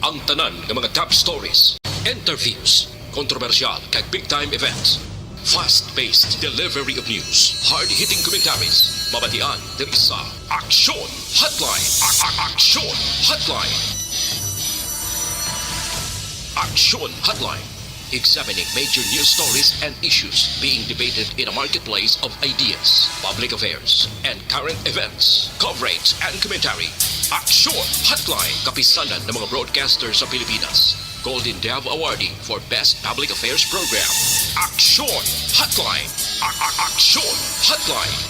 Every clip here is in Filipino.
Ang tanan ng mga top stories, interviews, kontrobersyal kag big time events. Fast-paced delivery of news, hard-hitting commentaries, mabatian ng isa. Aksyon Hotline. Aksyon Hotline. Aksyon Hotline. Examining major news stories and issues being debated in a marketplace of ideas, public affairs, and current events. Coverage and commentary. Aksyon Hotline. Kapisanan ng mga broadcasters sa Pilipinas. Golden Dove Awarding for Best Public Affairs Program. Aksyon Hotline. Aksyon Hotline.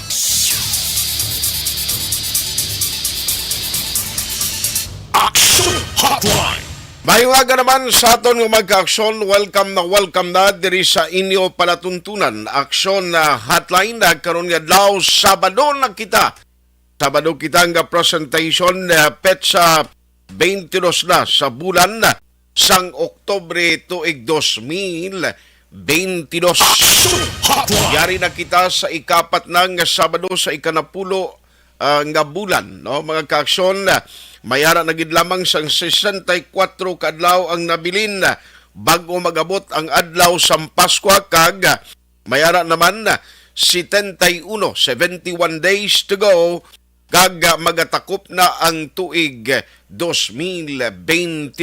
Aksyon Hotline. Mayungaga naman sa aton nga magka-aksyon, welcome na diri sa inyo palatuntunan. Aksyon na hotline na karon nga adlaw Sabado na kita. Sabado kita nga presentation petsa 22 na sa bulan sang Oktobre tuig 2022. Yari na kita sa ikapat na nga Sabado sa ikanapulo nga bulan, no mga ka-aksyon. Mayara na gid lamang sang 64 kadlaw ang nabilin bago magabot ang adlaw sa Pasko kag mayara naman 71 days to go kag magatakop na ang tuig 2022.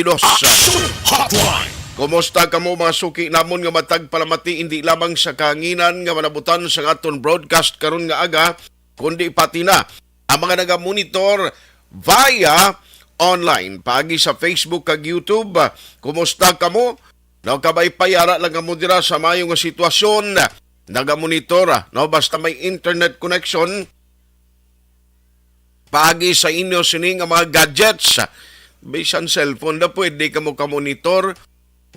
Kumusta kamo mga suki namon nga matag palamati hindi lamang sa kahanginan nga manabutan sa aton broadcast karon nga aga kundi pati na ang mga naga-monitor via online paagi sa Facebook kag YouTube. Kumusta kamo? Kabay payara lang kamo dira sa mayo nga sitwasyon. Naga-monitor no basta may internet connection paagi sa inyo sini nga mga gadgets. Bisan cellphone na pwede kamo ka-monitor.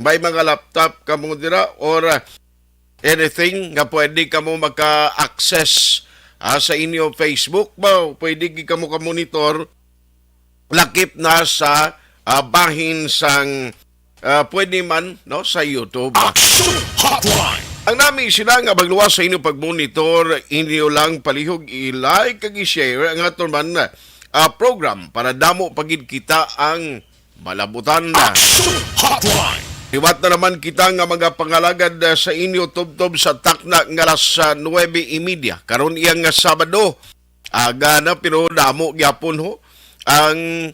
May mga laptop kamo dira or anything nga pwede kamo maka-access sa inyo Facebook ba pwede kamo ka-monitor lakip na sa bahin sang pwede man no sa YouTube. Ang nami sila nga magluwas sa inyo pag-monitor, inyo lang palihog i-like kag i-share ang aton man program para damo pagid kita ang malabutan na. Iwat na naman kita nga mga pangalagad sa inyo tubtob sa takna nga alas 9:30 karon iyang nga Sabado. Aga na pero damo gyapon ho ang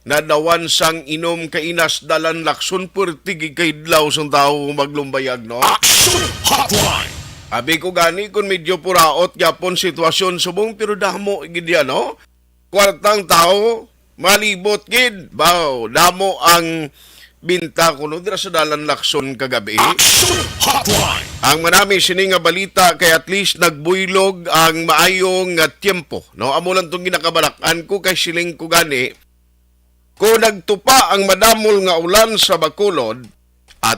nadawan sang inom kainas dalan lakson purtig kay dlaw sang tao maglumbayag no. Abi ko gani kun medyo puraot gyapon sitwasyon subong pero damo gid yan no. Kwartang tao malibot gid baw damo ang binta kuno dira sa dalan lakson kagabi. Ang manami sini nga balita kay at least nagbuylog ang maayong tiempo no amo lang tong ginakabalakan ko kay siling ko gani ko nagtupa ang madamol nga ulan sa Bacolod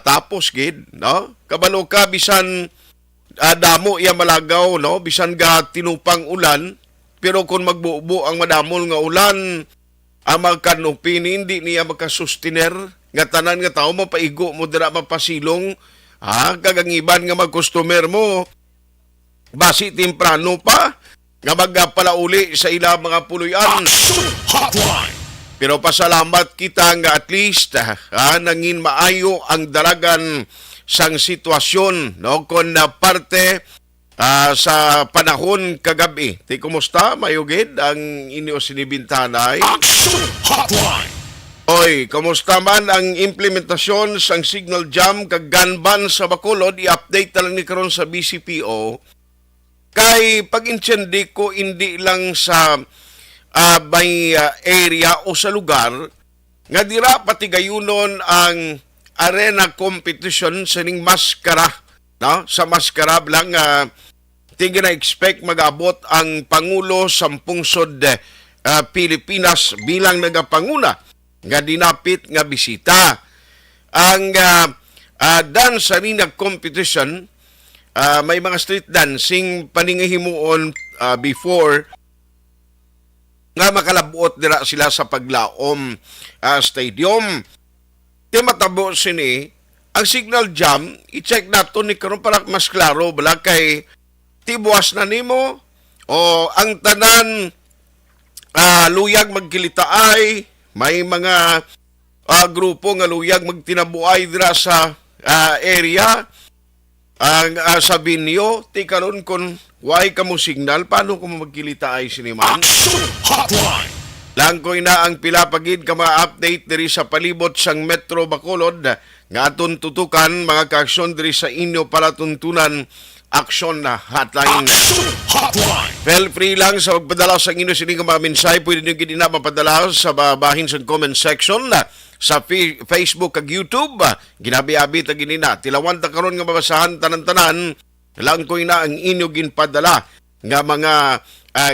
tapos gid no kabalo ka bisan damo iya malagaw no bisan ga tinupang ulan pero kung magbubo ang madamol nga ulan ang magkanupi hindi niya makasustener nga tanan nga tao mapaigo mo dira mapasilong kagangiban nga mag-customer mo basi temprano pa nga magpalauli sa ilang mga puluyan. Pero pasalamat kita nga at least nangin maayo ang dalagan sang sitwasyon no kon na parte sa panahon kagabi. Ti kumusta mayugid ang inyo sinibintanay? Oy, kamusta man ang implementasyon sang signal jam kag gun ban sa Bacolod? I-update na lang ni karon sa BCPO. Kay pag-incendi ko hindi lang sa may area o sa lugar nga dira pati gayunon ang arena competition sa ning maskara, no? Sa maskara lang tingin na expect mag-abot ang Pangulo sa pungsod Pilipinas bilang nagapanguna nga dinapit nga bisita. Ang dance arena competition, may mga street dancing paningahimuon before nga makalabuot dira sila sa Paglaom Stadium. Di matabo sini, ang signal jam, i-check nato ni karon para mas klaro bala kay tibuas na nimo o ang tanan luyag magkilitaay. May mga grupo nga luyag magtinabuay dira sa area ang sa binyo ti karon kon why kamo signal paano ko magkilita ay siniman Action Hotline. langkoy na ang pila pagid ka ma-update diri sa palibot sang Metro Bacolod nga aton tutukan mga kaaksyon diri sa inyo palatuntunan aksyon na hotline. Action Hotline. Feel free lang sa magpadala sa inyo sining mga mensay. Pwede nyo gini na mapadala sa babahin sa comment section sa Facebook kag YouTube. Ginabi-abi ta gini na. Tilawan ta karon nga mabasahan tanan-tanan. Langkoy na ang inyo ginpadala nga mga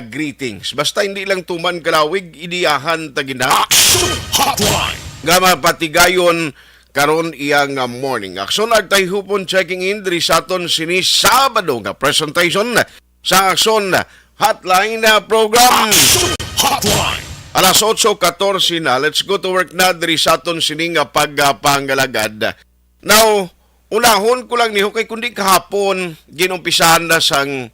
greetings. Basta hindi lang tuman kalawig, idiyahan ta gina. Action Hotline. Nga mapatigayon karon iyang morning action agtay hupon checking in diri sa aton sini Sabado nga presentation sa action hotline na program. Action Hotline. Alas 8:14 na, let's go to work na diri sa aton sini nga pagpangalagad. Now, unahon ko lang niho kay kundi kahapon ginumpisahan na sang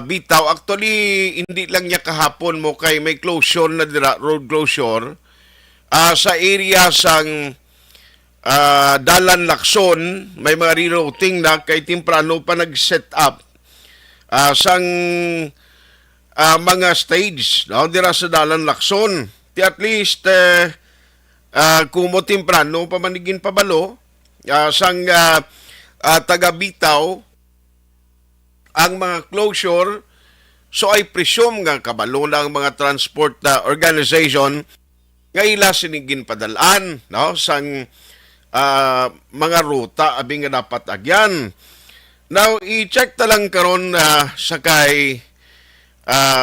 bitaw. Actually, hindi lang niya kahapon mo kay may closure na dira, road closure sa area sang Dalan Lacson. May mga rerouting na kay temprano pa nag-set up sang mga stage no dira sa Dalan Lacson. Ti at least kumo temprano pa manigin pabalo sang taga Bitaw ang mga closure. So I presume nga kabalo na ang mga transport organization nga ila sinigin padalaan no sang mga ruta abi nga dapat agyan. Now i-check ta lang karon sa kay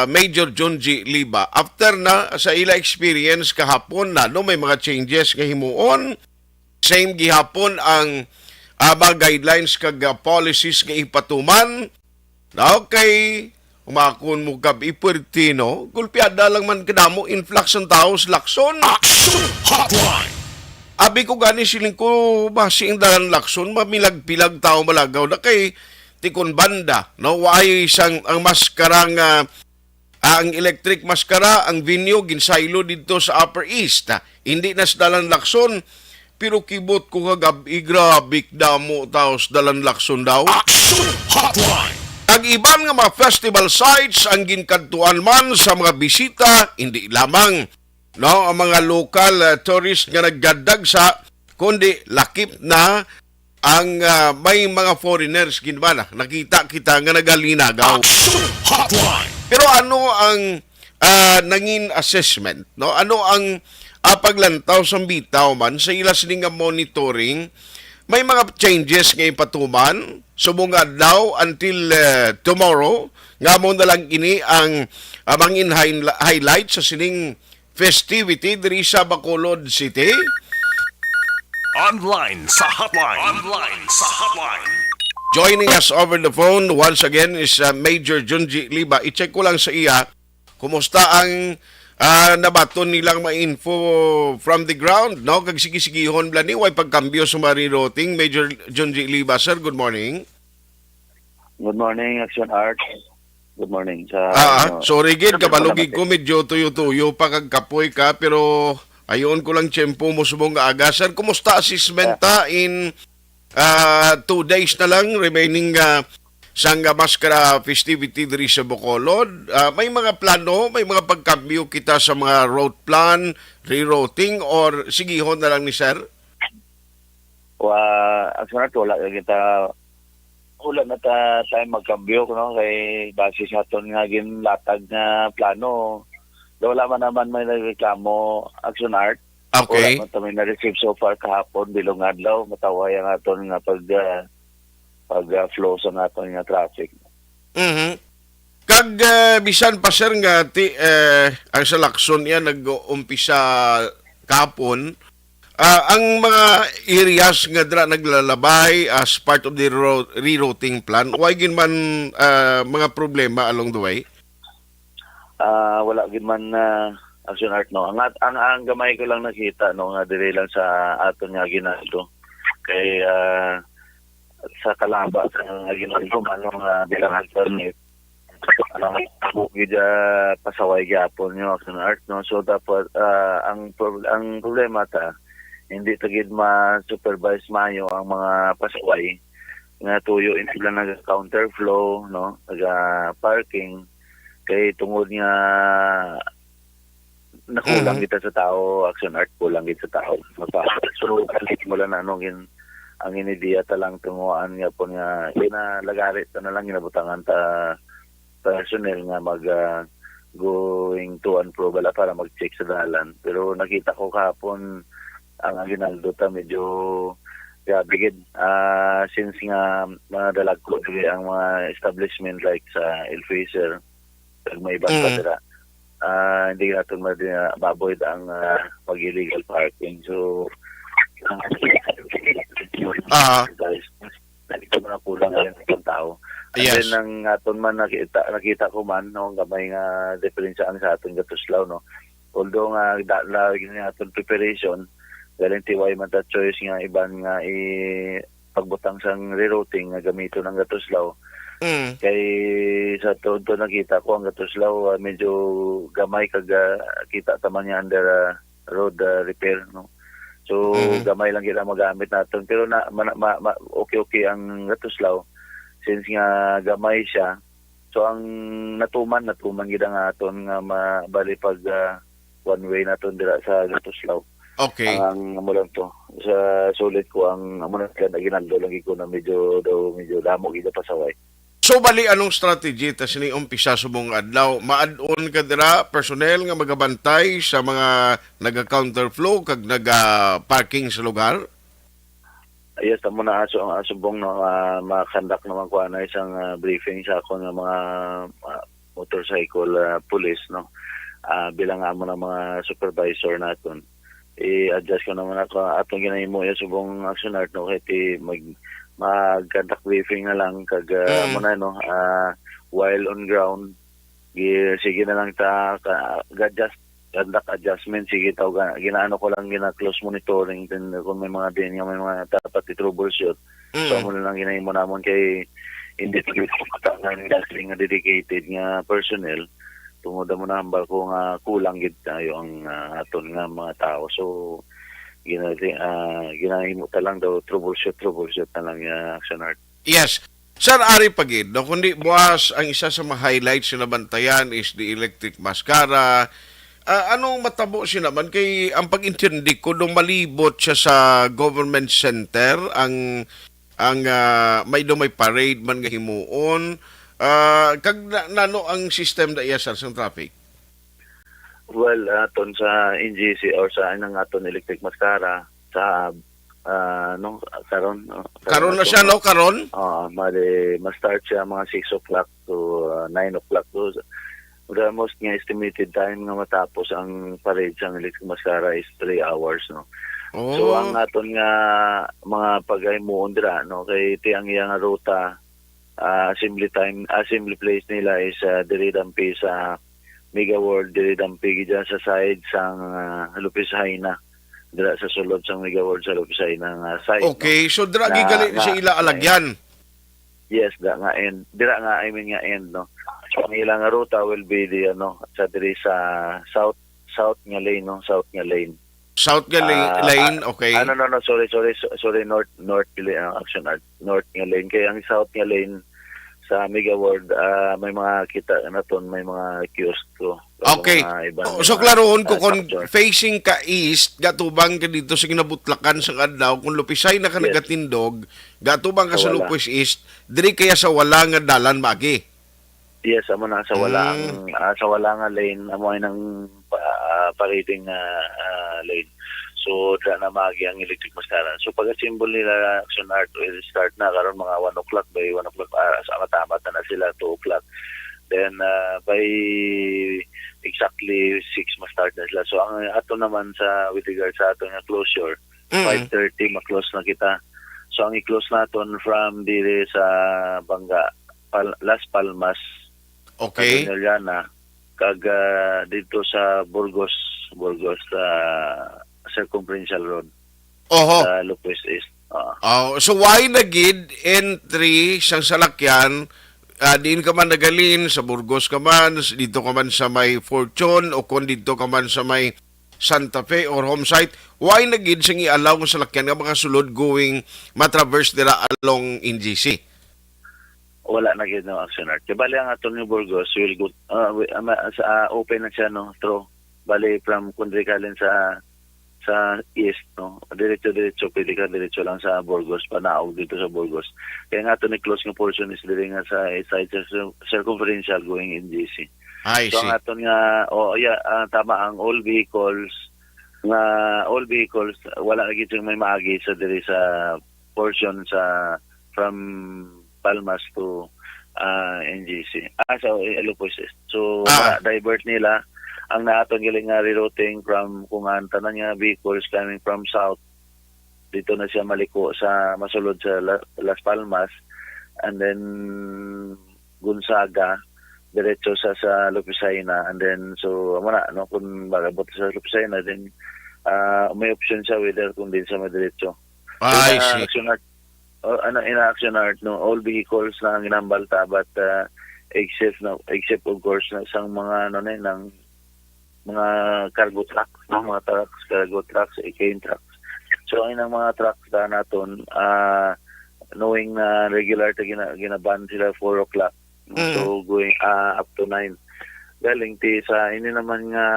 Major John G. Liba after na sa ila experience kahapon na no may mga changes nga himuon. Same gihapon ang mga guidelines kag policies nga ipatuman. Now kay umakon mo kab ipertino gulpiada lang man kadamo influx ang tao sa Lacson. Action Hotline. Abi ko gani siling ko basing Dalan Lacson mamilag-pilag tao malagaw na kay tikon banda no way sang ang maskarang ang electric maskara ang venue ginsaylo dito sa Upper East. Hindi na sa Dalan Lacson pero kibot ko kagabi grabe damo tao sa Dalan Lacson daw. Action Hotline. Ang iban nga mga festival sites ang ginkantuan man sa mga bisita hindi lamang no ang mga local tourist nga naggadag sa kundi lakip na ang may mga foreigners ginbana nakita kita nga nagalinagaw. Action Hotline. Pero ano ang nangin assessment no ano ang paglantaw sa bitaw man sa ila sining nga monitoring. May mga changes nga ipatuman subong adlaw until tomorrow nga mo na lang ini ang mangin highlight sa sining festivity diri sa Bacolod City. Online sa hotline. Online sa hotline. Joining us over the phone once again is Major John G. Liba. I-check ko lang sa iya kumusta ang nabaton nilang ma-info from the ground. No? Kag sige-sigihon bla ni way pagkambyo sa mariroting. Major John G. Liba, sir, good morning. Good morning, Action Art. Good morning. Sorry gid kabalugig ko medyo tuyo-tuyo pa kag kapoy ka pero ayon ko lang tiyempo mo subong nga aga. Sir, kumusta assessment in 2 days na lang remaining sang maskara festivity diri sa Bacolod? May mga plano, may mga pagkambyo kita sa mga road plan, rerouting or sigihon na lang ni sir? Action Art, wala na ta tayo magkambyo no kay base sa aton nga ginlatag nga plano. Wala man naman may nagreklamo, Action Art. Okay. Wala man may na-receive so far kahapon bilong adlaw mataway ang aton nga pag-flow sa aton nga traffic. Kag bisan pa sir nga ang sa Lacson yan nag-umpisa kahapon. Ang mga areas nga dra naglalabay as part of the rerouting plan, why gin man mga problema along the way? Wala gid man Action Art no. Ang gamay ko lang nakita no nga diri lang sa aton nga ginaldo. Kay sa kalaba sa nga ginaldo man bilang alternate. Gid pasaway gyapon yo Action Art no. So dapat ang problema ta hindi tagid ma-supervise mayo ang mga pasaway nga tuyo in sila nag-counterflow, no, nag-parking kay tungod nga nakulang kita sa tao, Action Art kulang kita sa tao. So kalit mo lang na anong ang inidiya talang tunguan nga po nga inalagarit na lang ginabutangan ta personnel nga mag going to and fro bala para mag-check sa dalan. Pero nakita ko kahapon ang Aguinaldo ta medyo bigid since nga mga dalag ko ang mga establishment like sa El Fraser pag may ibang padara hindi natin ma-avoid ang pag-illegal parking. So guys, nakita mo na kulang ng tao. And Yes. then ang aton man nakita ko man no gamay nga diferensya ang sa aton gatuslaw no. Although nga lagi nga aton preparation galing tiway man ta choice nga iban nga pagbutang sang rerouting nga gamito ng gatuslaw. Kay sa todo nakita ko ang gatuslaw medyo gamay kag kita taman nga under road repair no. So gamay lang kita magamit naton pero okay ang gatuslaw since nga gamay siya. So ang natuman gid ang aton nga mabali pag one way naton dira sa gatuslaw. Okay. Ang amo lang to sa sulit ko ang amo lang Aguinaldo lagi ko na medyo damo gid pasaway. So bali anong strategy ta sini umpisa subong adlaw? Maad-on ka dira personnel nga magabantay sa mga naga-counterflow kag naga-parking sa lugar? Yes, tamo na ang asubong no makandak naman ko na isang briefing sa ako ng mga motorcycle police no. Bilang amo ng mga supervisor naton. I-adjust ko naman ako atong ginahimo ya subong Action Art no kay mag-conduct briefing na lang kag amo na no while on ground sige na lang ta conduct adjustment sige taw ginaano ko lang gina-close monitoring then kung may mga dapat i-troubleshoot so amo na lang ginahimo namon kay hindi nga dedicated nga personnel tungod mo na hambal ko nga kulang gid tayo ang aton nga mga tao so ginahimo ta lang daw troubleshoot na lang Action Art. Yes. Sir, ari pagid, no, kundi buwas ang isa sa mga highlights na bantayan is the electric mascara. Anong matabo siya naman kay ang pag-intindi ko nung malibot siya sa government center ang may parade man nga himuon kag nano ang system da iya sa traffic. Well, aton sa NGC or sa inang aton electric mascara sa no karon Karon na siya no karon? ma-start siya mga 6 o'clock to 9 o'clock to the most nga estimated time nga matapos ang parade sa electric mascara is 3 hours no. Oh. So ang aton nga mga paghimuon dira no kay tiyang iyang ruta assembly place nila is diri dampi sa Mega World diri dampi dyan sa side sang Lupis Haina dira sa sulod sang Mega World sa Lupis Haina nga side. Okay, so dira gigali siya ila alagyan. Yes, nga end. Dira nga nga end no. So ang ilang ruta will be the sa diri sa south nga lane no, south nga lane. South nga lane, okay. No, sorry, north Action Art. North nga lane kay ang south nga lane sa Mega World may mga kita naton may mga kiosk ko. Okay. So klarohon ko kung facing ka east, gatubang ka dito sa kinabutlakan sa adlaw, kung lupisay na ka nagatindog, gatubang ka sa Lupis East, diri kaya sa wala nga dalan magi. Yes, amo na sa wala nga lane, amo ay nang parading lane. So dra na magi ang electric mascara. So pag symbol nila Action Art will start na karon mga 1 o'clock by 1 o'clock sa matamat na sila 2 o'clock. Then by exactly 6 ma-start na sila. So ang ato naman sa with regard sa ato nga closure 5:30 ma-close na kita. So ang i-close naton from dire sa Banga Las Palmas. Okay. Kag dito sa Burgos Circumferential Road. Oho. Sa Lupis East. So why nagid entry sang salakyan diin ka man nagalin sa Burgos ka man, dito ka man sa may Fortune o kung dito ka man sa may Santa Fe or home site, why na gid siyang i-allow kung salakyan nga mga sulod going matraverse dira along NGC? Wala na gid no action art. Kaya bali ang aton yung Burgos will go open na siya no through bali from Kundrikalen sa east no diretso pwede ka diretso lang sa Burgos panaog dito sa Burgos. Kaya nga aton ni close nga portion is diri nga sa side circumferential going in GC. I So see. ang aton nga tama ang all vehicles wala na gid may maagi sa diri sa portion sa from Palmas to NGC. So Ilocos East. So divert nila ang naaton galing nga rerouting from kung ang tanan nga vehicles coming from south dito na siya maliko sa masulod sa Las Palmas and then Gonzaga diretso sa Lupisaina and then so wala no kung magabot sa Lupisaina then may option siya whether kung din sa madiretso. I see. In action art no all vehicles na ang ginambalta but except of course na sang mga ng mga cargo trucks, mga cargo trucks, cane trucks. So, ang mga trucks na naton, knowing na regular ta ginaban sila 4 o'clock. So, going up to 9. Galing ti sa ini naman nga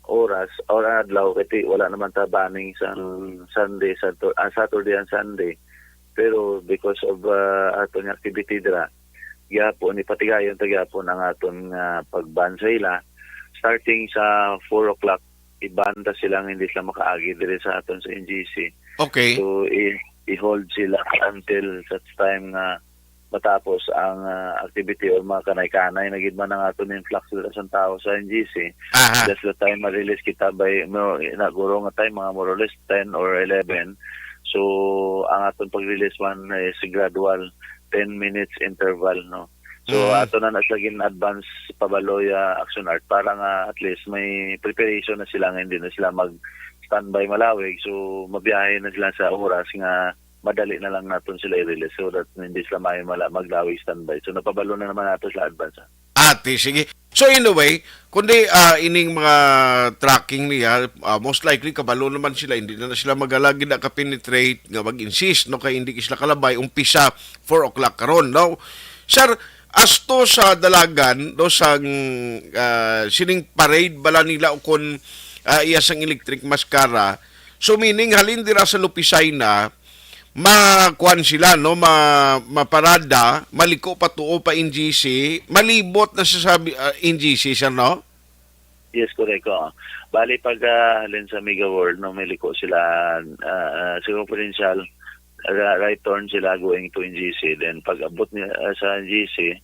oras or adlaw kasi wala naman ta banning sa Sunday, Saturday and Sunday. Pero because of aton activity dira, gyapon ipatigayon ta gyapon ang aton pagban sa ila. Starting sa 4 o'clock, ibanda silang hindi sila makaagi dire sa aton sa NGC. Okay. So, i-hold sila until such time nga matapos ang activity o mga kanay-kanay na gidman ang aton influx sa tao sa NGC. Just the time ma-release kita by naguro nga time mga more or less 10 or 11. So, ang aton pag-release man is gradual 10 minutes interval, no? So, ato na naslagin advance pabaloy action art para nga at least may preparation na sila nga hindi na sila mag-standby malawig. So, mabiyahe na sila sa oras nga madali na lang natin sila i-release so that hindi sila maglawig standby. So, napabalo na naman nato sila advance. Ate, sige. So, in a way, kundi ining mga tracking niya, most likely kabalo naman sila, hindi na sila magalagi na ka-penetrate, nga mag-insist, no, kaya hindi sila kalabay, umpisa 4 o'clock karon, no? Sir, asto sa dalagan do sang sining parade bala nila o kon iya sang electric mascara, so meaning halin dira sa Lupisaina makuan sila no maparada maliko pa tuo pa NGC malibot na sa NGC siya no. Yes, correct. Bali pag halin sa Mega World no meliko sila sa provincial right turn sila going to NGC. Then pag abot niya sa NGC,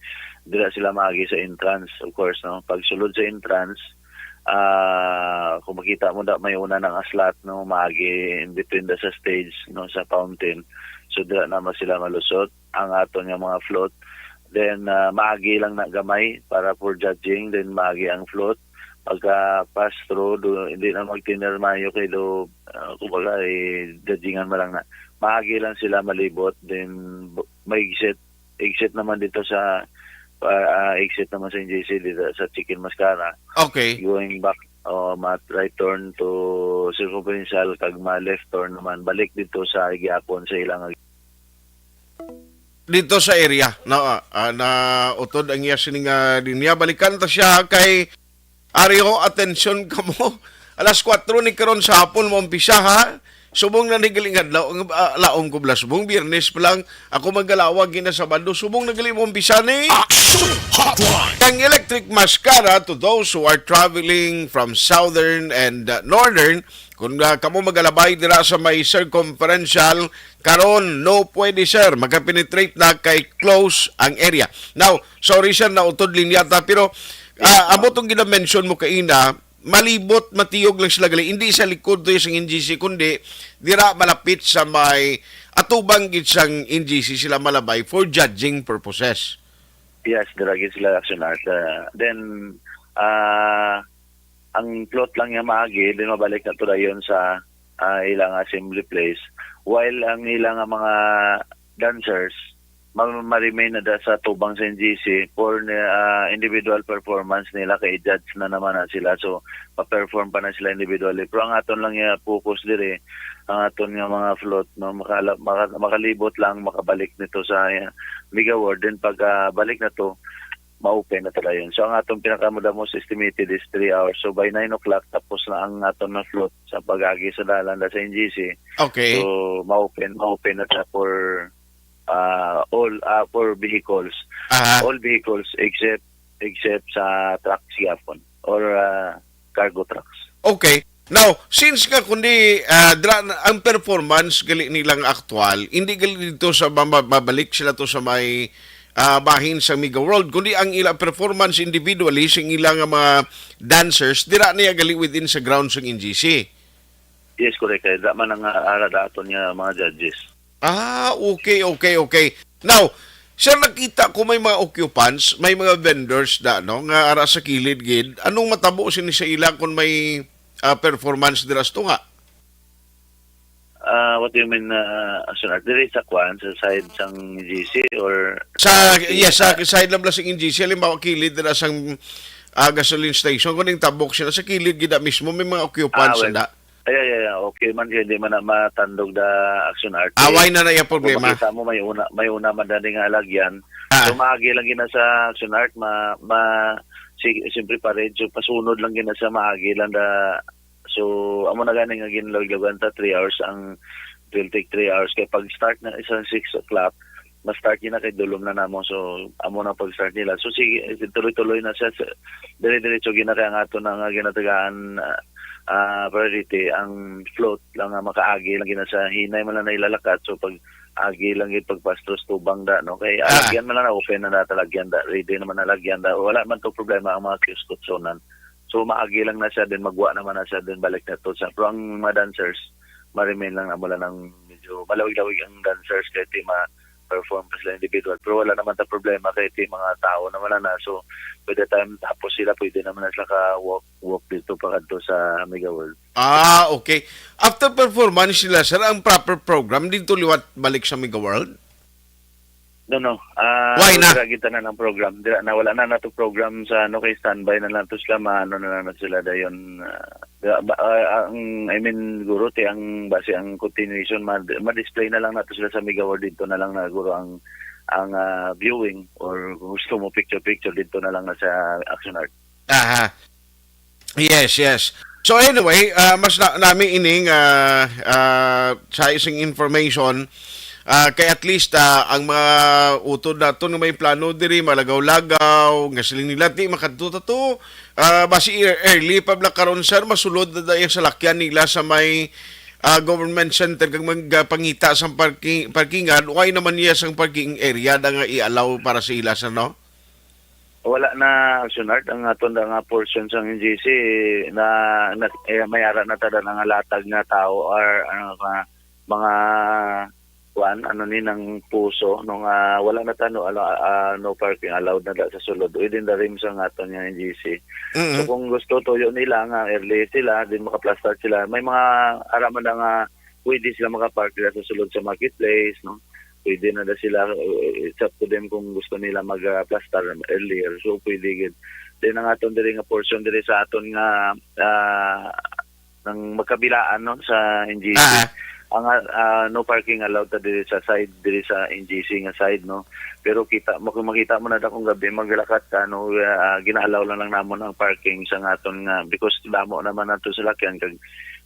dira sila maagi sa entrance, of course, no? Pag sulod sa entrance, kung makita mo may una ng aslat, no? Maagi in between sa stage, no? Sa fountain. So dira naman sila malusot ang aton nga mga float. Then maagi lang na gamay para for judging, then maagi ang float. Pagka pass through, hindi na mag-tiner mayo kay kumbaga judgingan mo lang na maagi lang sila malibot, then may exit naman dito sa exit naman sa NGC dito sa Chicken Mascara. Okay. Going back right turn to circumferential kag left turn naman balik dito sa Giapon sa ilang dito sa area na utod ang iya sining linya balikan ta siya kay Ariho, atensyon ka mo. Alas 4 ni karon sa hapon mo umpisa ha. Subong na nigaling laom ko bla subong Biyernes pa lang ako magalawag gina Sabado subong nagali mo umpisa ni Action Hotline. ang electric mascara to those who are traveling from southern and northern. Kung kamo magalabay dira sa may circumferential karon no pwede sir magka-penetrate na kay close ang area. Now sorry sir na utod linya ta pero amo tong gina-mention mo kaina malibot matiyog lang sila gali hindi sa likod to yung NGC kundi dira malapit sa may atubang gid sang NGC sila malabay for judging purposes. Yes, dira gid sila action art. Then ang plot lang niya maagi din mabalik na to dayon sa ilang assembly place while ang ilang mga dancers ma-remain na da sa tubang sa NGC for individual performance nila kay judge na naman na sila, so pa-perform pa na sila individually. Pero ang aton lang focus dire, ang aton nga mga float no makalibot lang makabalik nito sa Mega World, then pag balik na to ma-open na talaga yun. So ang atong pinaka-most estimated is 3 hours. So by 9 o'clock tapos na ang aton na float sa pag-agi sa dalan sa NGC. Okay. So ma-open na siya for all for vehicles. Aha. All vehicles except sa trucks yapon or cargo trucks. Okay. Now, since ka kundi ang performance gali nilang aktual, hindi gali dito sa babalik sila to sa may bahin sa Mega World, kundi ang ilang performance individually sa ilang mga dancers, dira niya gali within sa grounds ng NGC. Yes, correct. Kaya man ang aradaton niya mga judges. Okay. Now, sir, nakita ko may mga occupants, may mga vendors da, no, nga ara sa kilid gid. Anong matabo sini sa ila kung may performance diras to nga? What do you mean, Asunart? There is a kwan sa side sang GC or... Sa side lang sa NGC, halimbawa kilid dira sang gasoline station, kuning tabok sila sa kilid gida mismo, may mga occupants na. Ay. Okay man, hindi man na matandog da Action Art. Away na yung problema. Kung makita mo, may una madali nga alagyan. So, maagi lang gina sa Action Art, siyempre pa rin, so, pasunod lang gina sa maagi lang da. So, amo na gani nga ginlog-logan ta 3 hours, ang will take 3 hours. Kaya pag start na isang 6 o'clock, ma-start yun na kay dulom na namo. So, amo na pag-start nila. So, sige, tuloy-tuloy na siya. Dire-diretso ginakaya nga ito na nga ginatagaan priority ang float lang nga makaagi lang gina sa hinay man lang na ilalakat. So pag agi lang gid pagpastros tubang da no kay alagyan man lang na open na talagyan da, ready naman na lagyan da, wala man to problema ang mga kiskotsonan. So maagi lang na siya, din magwa naman na siya, din balik na to sa pero ang mga dancers ma-remain lang na mula ng medyo malawig-lawig ang dancers kay perform pa sila individual. Pero wala naman ta problema kay mga tao naman na. So, by the time tapos sila, pwede naman na sila ka-walk dito pa kadto sa Mega World. Okay. After performance sila, sir, ang proper program dito liwat balik sa Mega World? No. Why na? Kita na ng program. Wala na to program sa kay standby na lang to sila, maano na lang sila dayon. I mean, guro, ang base ang continuation, ma-display na lang nato sila sa Mega World dito na lang na guro ang viewing or gusto mo picture dito na lang na sa Action Art. Aha. Yes. So anyway, mas namin ining sa isang information kay at least ang mga utod nato nga may plano diri malagaw-lagaw nga siling nila ti makadto to basi early pabla karon sir masulod na dayon sa lakyan nila sa may government center kag magpangita sa parkingan why naman niya sang parking area da nga i-allow para sa ila sa no? Wala na Action Art ang aton nga portion sa NGC na mayara na tada nga latag nga tao or mga ng puso nung wala na tano no parking allowed na sa sulod within the rims ang aton nga NGC. Mm-hmm. So kung gusto tuyo nila nga early sila din makaplastar sila, may mga araman na nga pwede sila makapark sa sulod sa marketplace no. Pwede na sila, it's up to them kung gusto nila mag-plastar earlier. So pwede gid. Then ang aton diri nga portion diri sa aton nga ng magkabilaan no sa NGC. Ang no parking allowed ta diri sa side diri sa NGC nga side no, pero makita mo na kung gabi maglakat ka no, ginaalaw lang namon ang parking sa aton nga because damo naman nato sa lakyan kag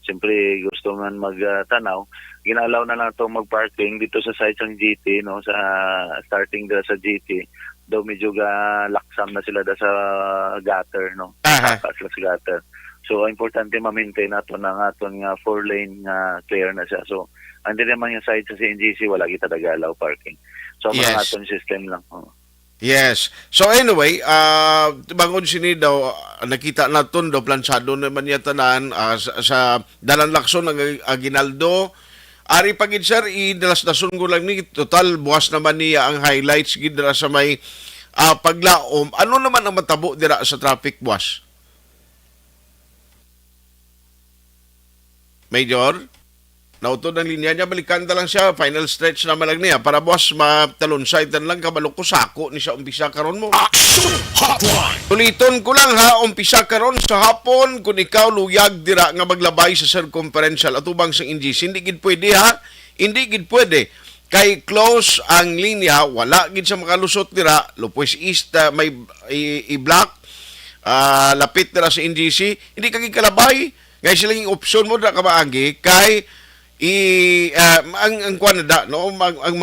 siyempre gusto man magtanaw, ginaalaw na lang to magparking dito sa side sang GT no, sa starting dira sa GT daw medyo laksam na sila sa gutter no, sa gutter. So, importante ma-maintain nato ng aton nga 4-lane nga clear na siya. So, andi naman yung side sa CNGC, wala kita tagalaw parking. So, mga aton system lang. Yes. So, anyway, bangon sini daw, nakita naton daw, plansado naman niya tanan sa Dalan Lacson ng Aguinaldo. Ari pagid sir, idalas-dason ko lang ni, total, buwas naman niya ang highlights gidra sa may paglaom. Ano naman ang matabo dira sa traffic buwas? Major? Nautod ang linya niya, balikan na lang siya, final stretch na malag niya. Para boss, matalonsay tan lang kabalo ko sako ni siya umpisa karon mo. Action Hotline. Uliton ko lang ha, umpisa karon sa hapon kung ikaw luyag dira nga maglabay sa circumferential atubang sa NGC. Hindi gid pwede ha, hindi gid pwede. Kay close ang linya, wala gid sa makalusot dira, Lopez East may i-block, lapit dira sa NGC, hindi ka kalabay. Ngay silang yung option mo dira ka maagi kay ang kwanada no ang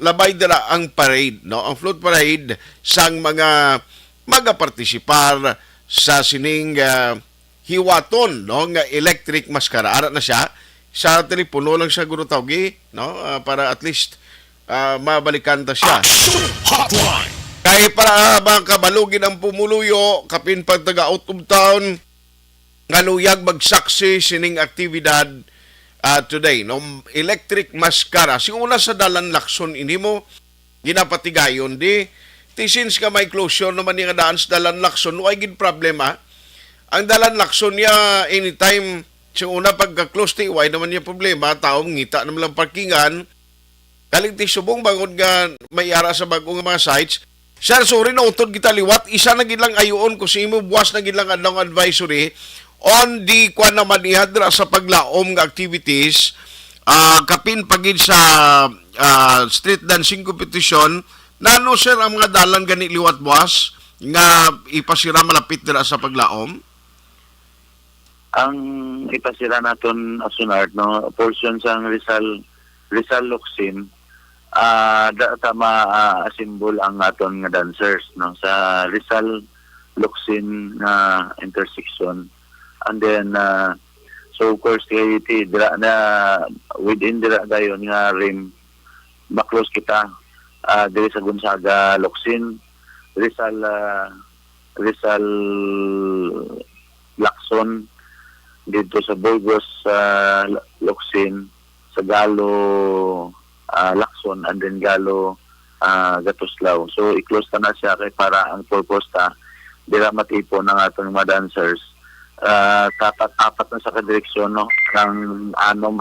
labay dira ang parade no ang float parade sang mga magapartisipar sa sining hiwaton no nga electric maskara ara na siya sa telepono lang siya guro tawgi no para at least mabalikan ta siya. Action Hotline. Kay para makabalugin ang pumuluyo kapin pag taga out of town nga luyag magsaksi sining aktibidad today no electric maskara si una sa dalan Lacson ini mo ginapatigayon di since ka may closure naman nga daan sa dalan Lacson no ay gid problema ang dalan Lacson niya anytime si una pagka-close ti why naman niya problema taong ngita naman lang parkingan kaling ti subong bangod nga may ara sa bagong mga sites. Sir, sorry na utod kita liwat isa na gid lang ayoon ko si imo buwas na gid lang adlaw advisory on the kwan naman ihadra sa paglaom nga activities kapin pagid sa street dancing competition nano sir ang mga dalan gani liwat buwas nga ipasira malapit dira sa paglaom. Ang ipasira naton asunart no portion sang Rizal Locsin tama symbol ang aton nga dancers no sa Rizal Locsin na intersection. And then, so of course, kay dira na within dira dayon nga rim, maklos kita diri sa Gonzaga, Locsin, Rizal Lacson, dito sa Burgos, Locsin, sa Galo, Lacson, and then Galo, Gatuslao. So, i-close na siya kay para ang purpose dira matipon ng atong mga dancers. Apat na sa kadireksyon no ng anom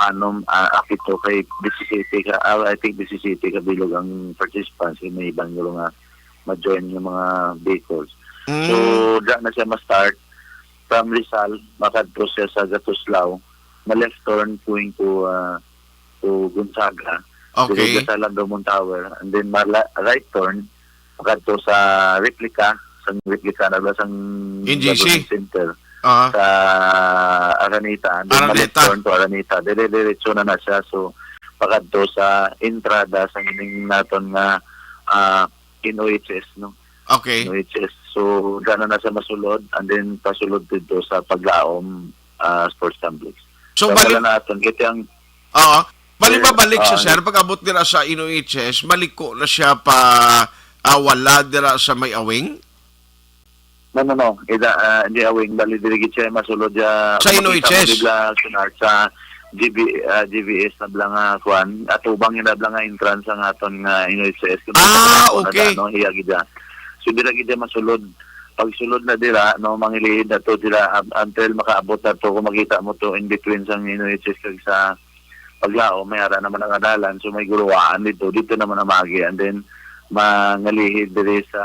akito kay BCCT ka I think BCCT ka bilog ang participants may ibang yung nga ma-join yung mga vehicles. So na siya ma-start from Rizal makadto siya sa Gatuslao na left turn going to Gonzaga. Okay. Sa Landomon Tower and then right turn makadto sa replica na sang NGC Center. Sa Araneta. And then turn to Araneta. Dire-diretso na siya. So, pagkadto sa entrada sa hining naton nga in OHS, no? Okay. In OHS. So, gano'n na siya masulod. And then, pasulod dito sa paglaom sports complex. So, wala naton. Kaya ang... balik siya, sir. Pag abot dira sa INOHS, maliko na siya pa wala dira sa may awing? No. Hindi awing bali dirigit siya masulod sa INOHS sa GBS na blanga kwan atubang ina blanga entrance ang aton nga INOHS. Okay. No iyagida. So dira gid masulod. Pag sulod na dira no mangilid na to dira until makaabot na to kung makita mo to in between sang INOHS kag sa paglao may ara naman ang adalan so may guluwaan dito naman ang magi and then mangalihid diri sa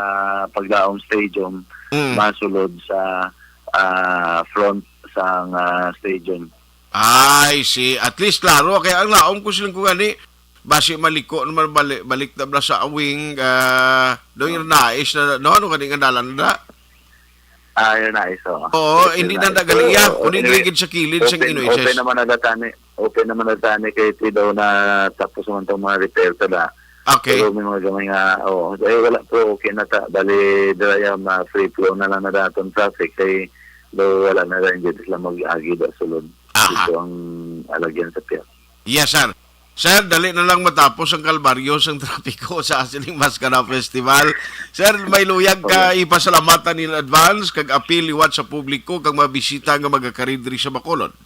paglaom stadium. Masulod sa front sang stadium. Ay, see. At least, klaro. Kaya ang laom ko silang kung gani, basi maliko naman balik na sa awing, doon yung nais na, no? Ano kaning andalan na? Yun nais, Oo, hindi na nagaliya. Kung hindi sa kilid sa INOHS. Open naman na tani kay Tido na tapos naman itong mga repair tada. Okay. Pero may mga gamay nga, wala po, okay na ta. Bali, dala free flow na lang na daton traffic. Kaya, wala na rin dito sila mag-agi da sulod. Ito ang alagyan sa piyak. Yes, sir. Sir, dali na lang matapos ang kalbaryo sa trapiko sa Asiling Maskara Festival. Sir, may luyag ka ipasalamatan in advance, kag apil liwat sa publiko, kag mabisita nga magakaridri sa Bacolod.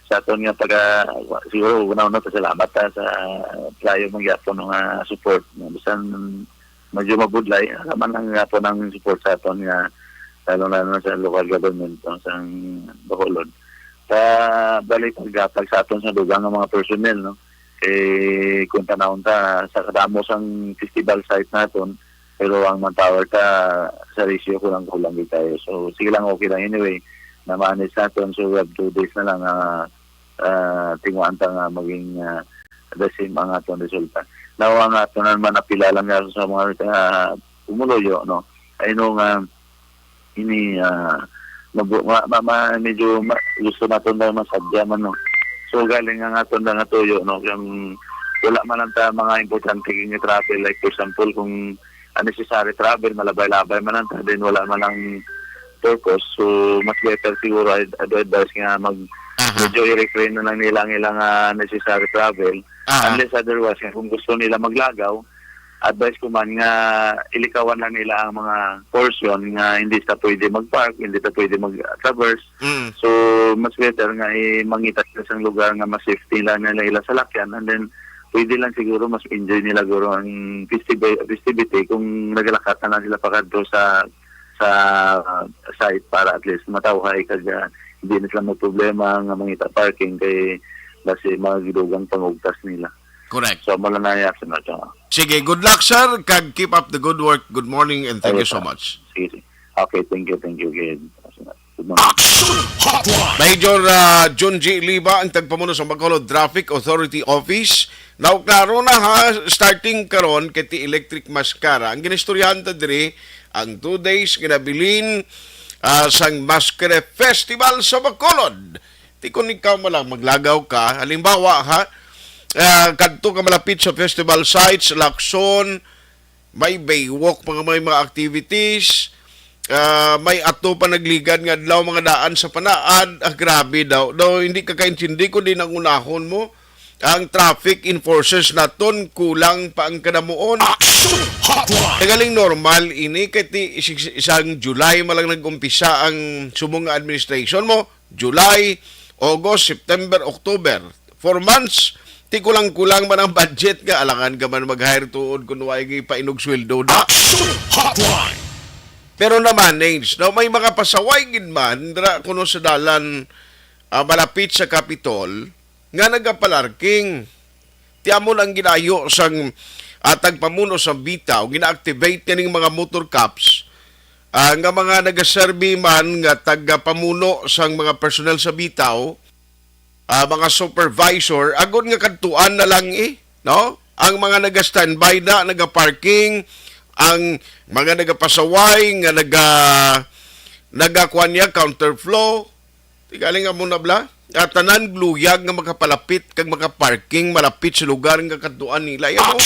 Sa aton nga siguro una-una salamat sa playo magyapon nga support bisan medyo mabudlay naman ang yapon ng support sa aton nga lalo na sa local government sa Bacolod. Sa balik paggatag sa aton sa dugang ng mga personnel, no? Kung tanawon ta sa kadamos ang festival site naton, pero ang manpower ta sa ratio kulang-kulang di tayo. So sige lang, okay lang anyway na manage natin. So we have 2 days na lang tingwan ta nga maging the same ang aton resulta. Now ang aton naman napila lang nga sa mga umuloyo, no? I know nga ini medyo gusto natin na masadya man, no? So galing nga aton na nga tuyo, no? Yung wala man ang mga importante yung travel, like for example kung unnecessary travel, malabay-labay man ang din wala man ang purpose. So mas better siguro advise nga medyo i-refrain na lang nila ang ilang necessary travel. Unless otherwise, kung gusto nila maglagaw, advice ko man nga ilikawan lang nila ang mga portion nga hindi ta pwede mag-park, hindi ta pwede mag-traverse. So mas better nga mangita sila sa lugar nga mas safety lang nila sa lakyan, and then pwede lang siguro mas enjoy nila siguro ang festivity kung nagalakat na lang sila pakadto sa site para at least matawhay kag hindi na sila problema nga mangita parking kay basi magidugang pangugtas nila. Correct. So mala na yakin na siya. Sige, good luck sir, kag keep up the good work. Good morning and thank you so much. Sige. Okay, thank you again. Good morning. Major John G. Liba, ang tagpamuno sa Bacolod Traffic Authority Office. Now, klaro na ha, starting karon kiti electric mascara. Ang ginistoryahan ta diri, ang 2 days kinabilin sang Mascara Festival sa Bacolod. Di kung ikaw malang maglagaw ka, halimbawa ha, kadto ka malapit sa festival sites, Lacson, may baywalk, may mga activities, may ato pa nagligan nga adlaw mga daan sa panaan, grabe daw. Hindi ka kaintindi ko din ang unahon mo. Ang traffic enforcers naton kulang pa ang kanamuon. Galing normal ini kati isang July malang nag-umpisa ang sumong administration mo. July, August, September, October. 4 months, ti kulang-kulang man ang budget nga alangan ka man mag-hire tuod kung wala painog sweldo na. Pero na-manage. Now, may mga pasaway gid man kuno sa dalan malapit sa Capitol nga nagapalarking. Tiamon ang ginayo sang tagpamuno sa bitaw, gina-activate kaning mga motor cops nga mga nagaserbi man nga tagapamuno sang mga personnel sa bitaw, mga supervisor, agod nga kadtuan na lang no? Ang mga naga-standby na, naga-parking, ang mga nagapasaway nga nagakuan niya counterflow. Tigaling nga muna bla. At tanan gluyag nga makapalapit kag makaparking malapit sa lugar nga kadtuan nila. Yan mo.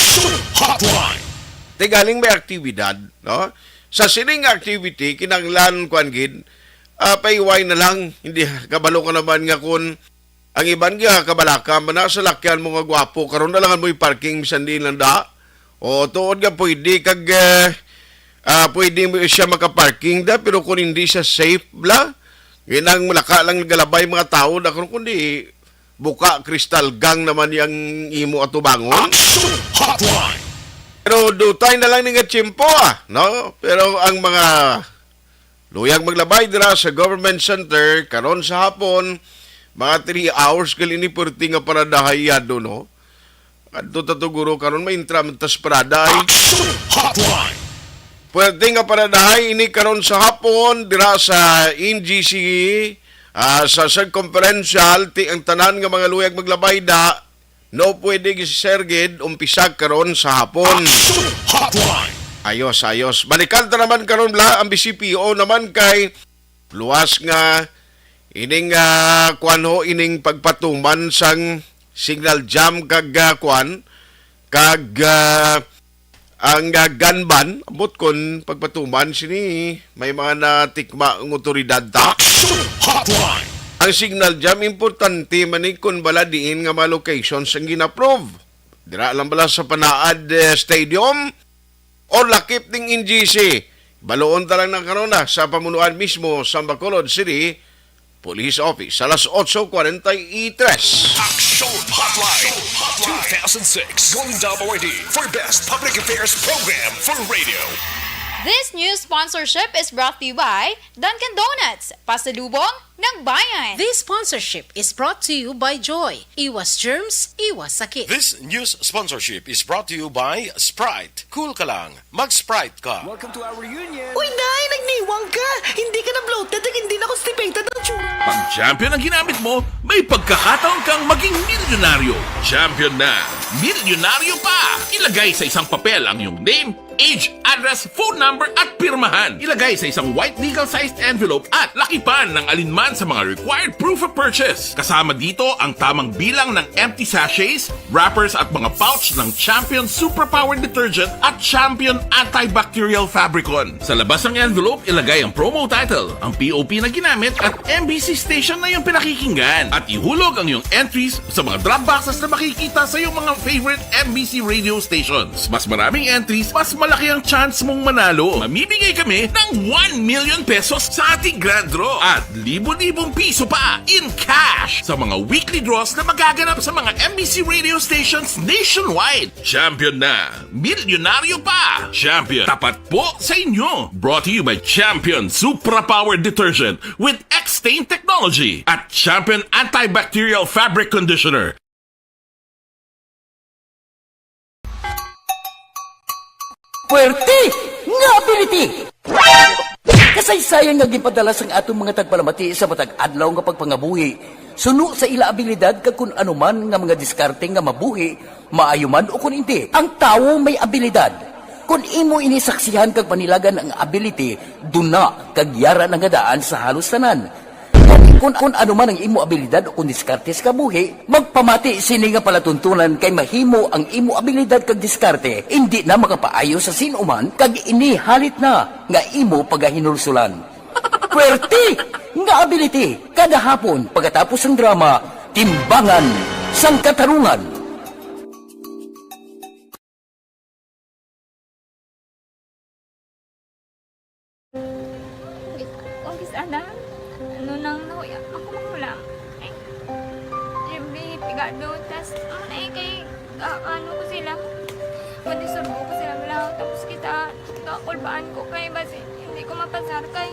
Tigaling may aktibidad, no? Sa sining activity kinanglan kuan gid paiway na lang, hindi kabalo ka naman nga kun ang iban nga kabalaka man sa lakyan mo nga gwapo karon na lang mo i-parking bisan di lang da. O tuod nga pwede kag pwede mo siya makaparking da pero kung hindi siya safe bla, ginang malaka lang nagalabay mga tao da kundi buka crystal gang naman yang imo ato bangon. Pero dutay na lang ni nga tiyempo no? Pero ang mga luyag maglabay dira sa government center karon sa hapon mga 3 hours kalini perti nga paradahayado, no? Adto tatuguro karon may intramentas paraday. Pwede nga paradahay ini karon sa hapon dira sa NGC sa circumferential ti ang tanan nga mga luyag maglabay da no pwede gisergid umpisa karon sa hapon. Ayos. Balikan ta naman karon bla ang BCPO naman kay luwas nga ining kuan ho ining pagpatuman sang signal jam kag kuan kag ang ganban abot kon pagpatuman sini may mga natikma ang otoridad ta. Ang signal jam importante manig kun bala diin nga mga locations ang gina-approve. Dira lang bala sa Panaad Stadium o lakip ning NGC. Baloon ta lang ng karona sa pamunuan mismo sa Bacolod City Police Office. Alas 8:43. Action Hotline 2006 Golden WID for Best Public Affairs Program for Radio. This new sponsorship is brought to you by Dunkin' Donuts, pasalubong ng bayan. This sponsorship is brought to you by Joy. Iwas germs, iwas sakit. This news sponsorship is brought to you by Sprite. Cool ka lang, mag-Sprite ka. Welcome to our reunion. Uy, Nay! Nagniwang ka! Hindi ka na bloated at hindi na constipated ng tsura. Pag champion ang ginamit mo, may pagkakataon kang maging milyonaryo. Champion na! Milyonaryo pa! Ilagay sa isang papel ang iyong name, age, address, phone number at pirmahan. Ilagay sa isang white legal-sized envelope at lakipan ng alinman sa mga required proof of purchase. Kasama dito ang tamang bilang ng empty sachets, wrappers at mga pouch ng Champion Superpower Detergent at Champion Antibacterial Fabricon. Sa labas ng envelope, ilagay ang promo title, ang POP na ginamit at MBC station na yung pinakikinggan. At ihulog ang iyong entries sa mga drop boxes na makikita sa iyong mga favorite MBC radio stations. Mas maraming entries, mas malaki ang chance mong manalo. Mamimigay kami ng 1 million pesos sa ating grand draw at libo-libong piso pa in cash sa mga weekly draws na magaganap sa mga MBC radio stations nationwide. Champion na! Milyonaryo pa! Champion, tapat po sa inyo! Brought to you by Champion Supra Power Detergent with X-Stain Technology at Champion Antibacterial Fabric Conditioner. Puwerte! Nga ability! Kasaysayan nga gipadala sang atong mga tagpalamati sa matag adlaw nga pagpangabuhi. Suno sa ila abilidad kag kun anuman nga mga diskarte nga mabuhi, maayo man o kun hindi. Ang tawo may abilidad. Kung imo inisaksihan kag panilagan ang ability, duna kag yara nga daan sa halos tanan. Kung ano man ang imo abilidad o kung diskarte sa kabuhi, magpamati sini nga palatuntunan kay mahimo ang imo abilidad kag diskarte, hindi na makapaayo sa sinuman kag inihalit na nga imo pagahinulsulan. Puwerte nga ability, kada hapon pagkatapos ng drama, timbangan sang katarungan. Umpis ana, ano nang nauya ako makulang. Ay, siyempre, pigado, tas kay, ano ko sila, padisurbo ko sila lang, tapos kita, kakulbaan ko kay, basi, hindi ko mapasar kay.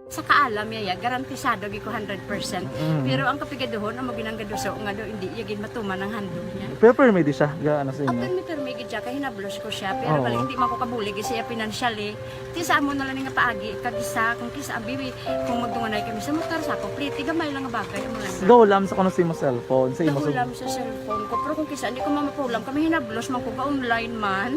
Sa kaalam yaya, garantisado gi ko 100%. Pero ang kapigaduhon, ang maginanggaduso, nga do, hindi yagin matuman ang handog niya. Pero permit sa gaano sa inyo? Ang permi siya, kaya hinablos ko siya. Pero bali, hindi man ko kabulig siya financially. Tisa mo na lang nga paagi, kagisa, kung kisa, bibi, kung magdunganay kami sa motor sa ako, pliti, gamay lang nga bagay. Gawlam sa kuno sa imo cellphone. Sa imo Gawlam sa cellphone ko. Pero kung kisa, hindi ko mamapulam, kami hinablos man ko ba online man.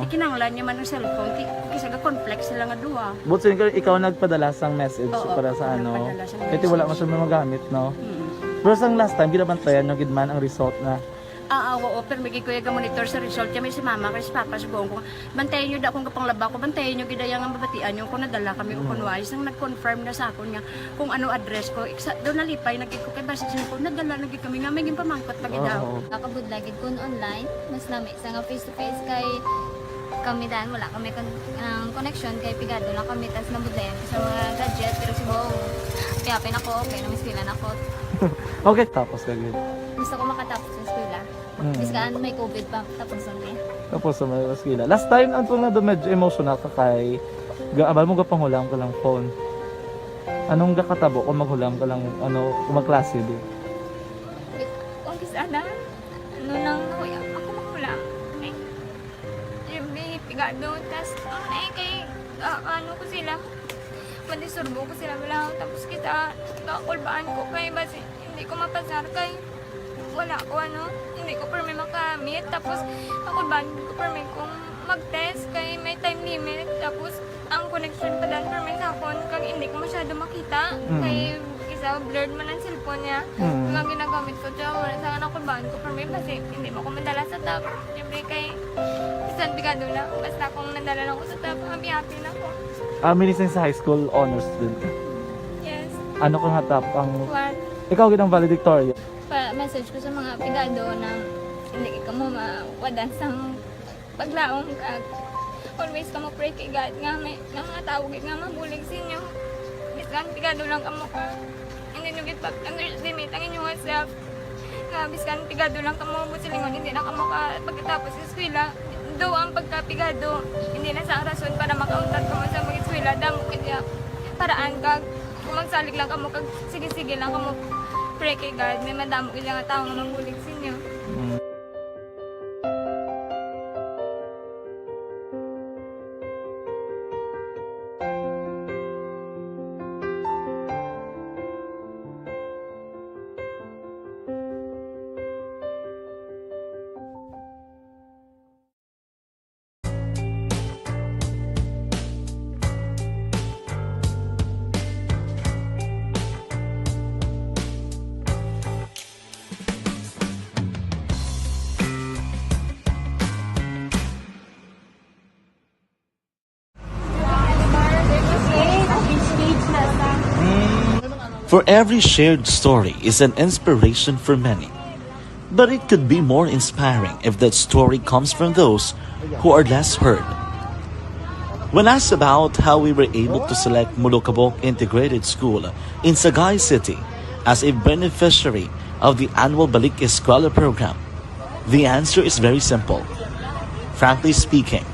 Ikinanglan niya man ng cellphone, kisa ga complex sila nga duwa. But so, ikaw nagpadala sang message para sa ano. Ito wala mo siya magamit, no? Pero sang last time, ginabantayan nyo gidman ang result na. Oo, pero may kuya ga monitor sa result kami si mama kay si papa sa buong ko. Bantayan niyo da kung kapanglaba ko, bantayan niyo gidaya nga mabatian niyo kung nadala kami o kunwais nang nag-confirm na sa akon nga kung ano address ko. Do nalipay nagid ko kay basta ko nadala nagid kami nga may pamangkot pag daw. Nakabudlagid ko online, mas nami sa nga face to face kay kami dahil wala kami connection kay pigado lang kami tas nabudlayan sa mga gadget pero si buong kayapin ako okay na miskilan ako. Okay, tapos kagad. Gusto ko makatapos sa eskwela. Kasi may COVID pa tapos lang Tapos sa may eskwela. Last time, ang na doon medyo emotional ka kay, abal mo gapanghulam ka lang phone. Anong gakatabo kung maghulam ka lang, kung magklase di? Kung sana, ano nang nahuya, ako mahulam. Ay, siyempre, pigado, tas, kay, ano ko sila, madisurbo ko sila lang, tapos kita, kakulbaan ko kay, basi, hindi ko mapasar kay, wala ko hindi ko permi makamit, tapos, kakulbaan ko permi kung mag-test, kay may time limit, tapos, ang connection pa dahil permi sa phone, kag hindi ko masyado makita, kay, isa, blurred man ang cellphone niya, kung ginagamit ko, tsaka wala sa kakulbaan ko permi, kasi hindi mo ko madala sa tab, siyempre kay, isang bigado na, basta kung nadala lang ko sa tab, happy na ko. Minising sa high school honors student ka? Yes. Ano kang hatap ang... What? Ikaw ginang valedictorian? Message ko sa mga pigado na hindi ka mo mawadan sa paglaong kag always ka mo pray kay God nga may mga tawag nga mabulig sa inyo. Biskan pigado lang ka mo ka. Hindi nyo git underestimate ang inyong self. Nga biskan pigado lang ka mo silingon hindi na ka mo ka pagkatapos sa eskwela. Do ang pagkapigado hindi na sa rason para makauntat ka mo sa mga eskwela damo kaya paraan kag kung magsalig lang ka mo kag sige lang ka mo pray kay God may madamo kaya nga tao nga mabulig sa inyo. For every shared story is an inspiration for many. But it could be more inspiring if that story comes from those who are less heard. When asked about how we were able to select Mulukabok Integrated School in Sagay City as a beneficiary of the annual Balik Eskwela program, the answer is very simple. Frankly speaking,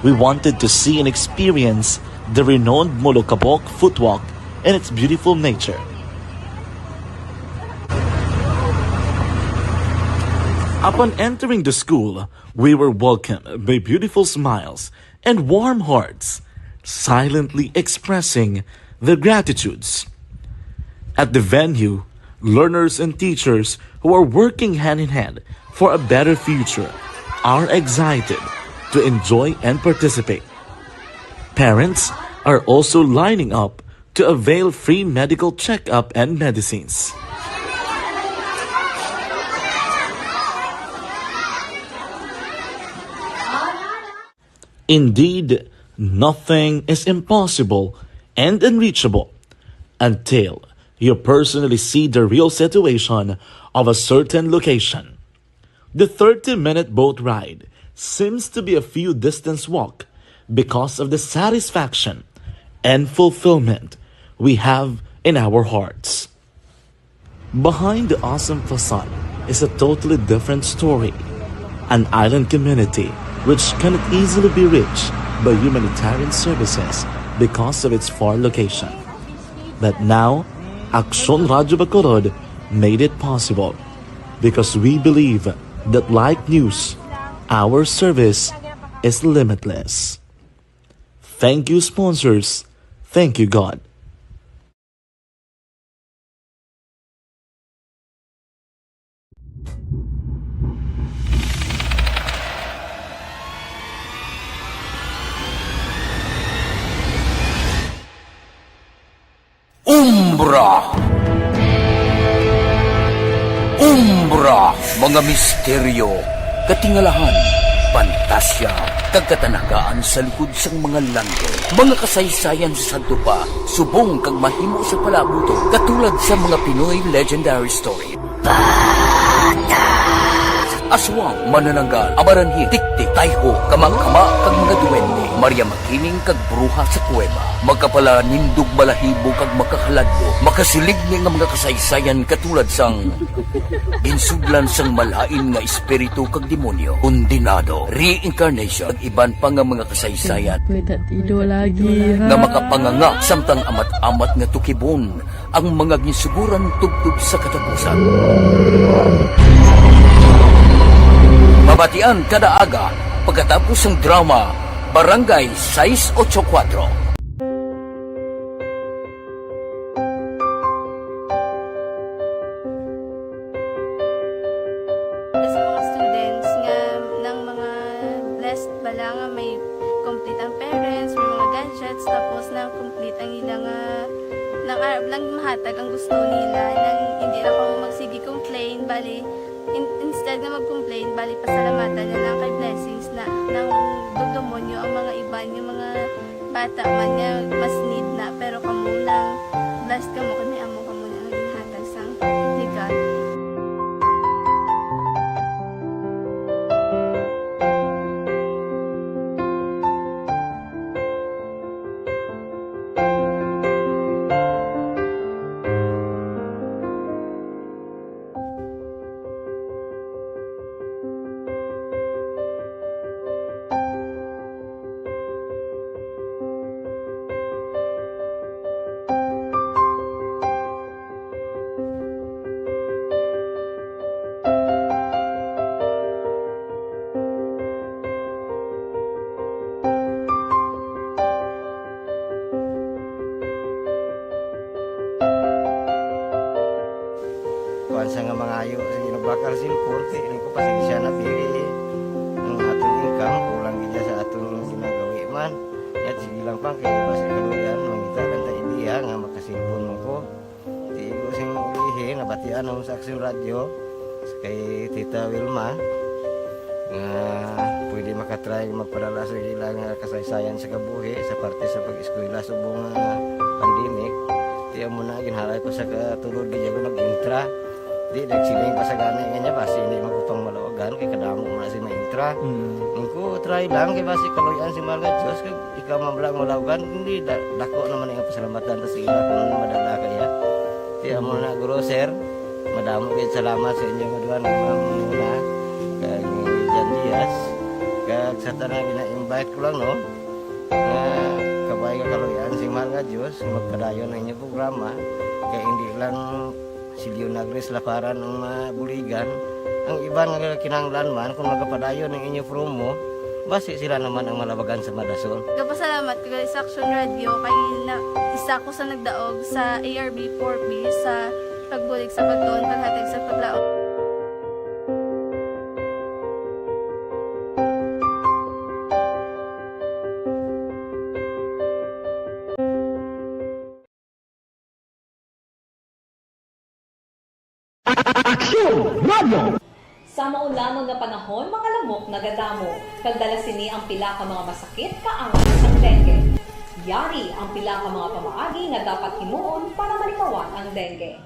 we wanted to see and experience the renowned Mulukabok footwalk and its beautiful nature. Upon entering the school, we were welcomed by beautiful smiles and warm hearts, silently expressing their gratitudes. At the venue, learners and teachers who are working hand in hand for a better future are excited to enjoy and participate. Parents are also lining up to avail free medical checkup and medicines. Indeed, nothing is impossible and unreachable until you personally see the real situation of a certain location. The 30-minute boat ride seems to be a few distance walk because of the satisfaction and fulfillment we have in our hearts. Behind the awesome facade is a totally different story. An island community which cannot easily be reached by humanitarian services because of its far location. But now, Aksyon Radyo Bacolod made it possible because we believe that like news, our service is limitless. Thank you, sponsors. Thank you, God. Umbra, mga misteryo, katingalahan, pantasya, kagkatanagaan sa likod sang mga langit. Mga kasaysayan sa santo pa, subong kag mahimo sa palabuto, katulad sa mga Pinoy legendary story. Bata! aswang, manananggal, amaranhit, tiktik, tayho, kamang-kama, kag mga duwende, Maria Makining kag bruha sa kuweba, magkapala nindog balahibo kag makahaladlo, makasilig ni nga mga kasaysayan katulad sang ginsuglan sang malain nga espiritu kag demonyo, kondinado, reincarnation, kag iban pa nga mga kasaysayan nga makapanganga samtang amat-amat nga tukibon ang mga ginsuguran tugtog sa katapusan. Mabatian kada aga pagkatapos ng drama Barangay 684. Sa mga students nga ng mga blessed bala nga may complete ang parents, may mga gadgets, tapos na complete ang ilang nang arab lang mahatag ang gusto nila nang hindi na ako magsigi complain bali instead na mag-complain bali pasalamatan na lang kay blessings na nang dudumonyo ang mga iba yung mga bata man nga mas need na pero kamo lang blessed kamo kami amo kamo na ginhatag sang ni God. Sa nga mga ayo sa ginabakal silpur kay ini ko pasensya na pili ang atong income kulang gid sa atong ginagawi man yat sige lang pang kay basta kaluyan mangita kan ta idea nga makasilpon mo ko di ko sing ihi nabatian ang sa aksyon radyo kay Tita Wilma nga pwede makatry magpadala sa ilang kasaysayan sa kabuhi sa parte sa pag-eskwela subong pandemic tiya mo na ginhalay ko sa katulod gid ko nag-intra. Di nagsiling pa sa gani kanya basi hindi magupang malawagan kay kadamo man si maintra. Ningko try lang kay basi kaloyan si mga Diyos kay ikaw mablang malawagan hindi dako naman ang pasalamatan ta sa ila kung madala kaya. Ti amo na guro sir, madamo gid salamat sa inyo duha ng mamuna kay Jan Diaz. Kag sa tanang gina-invite ko lang no. Kabay ka kaloyan si mga Diyos magpadayon ng inyong programa kay hindi lang silyo nagres laparan ng buligan ang iba nga kinanglan man kung magapadayon ng inyo promo basi sila naman ang malabagan sa Madason. Kapasalamat ko sa Action Radio kay na isa ko sa nagdaog sa ARB 4B sa pagbulig sa pagtuon paghatag sa paglaom. Sa maulanong nga panahon, mga lamok nagadamo. Kagdala sini ang pila ka mga masakit kaangay sang dengue. Yari ang pila ka mga pamaagi nga dapat himuon para malikawan ang dengue.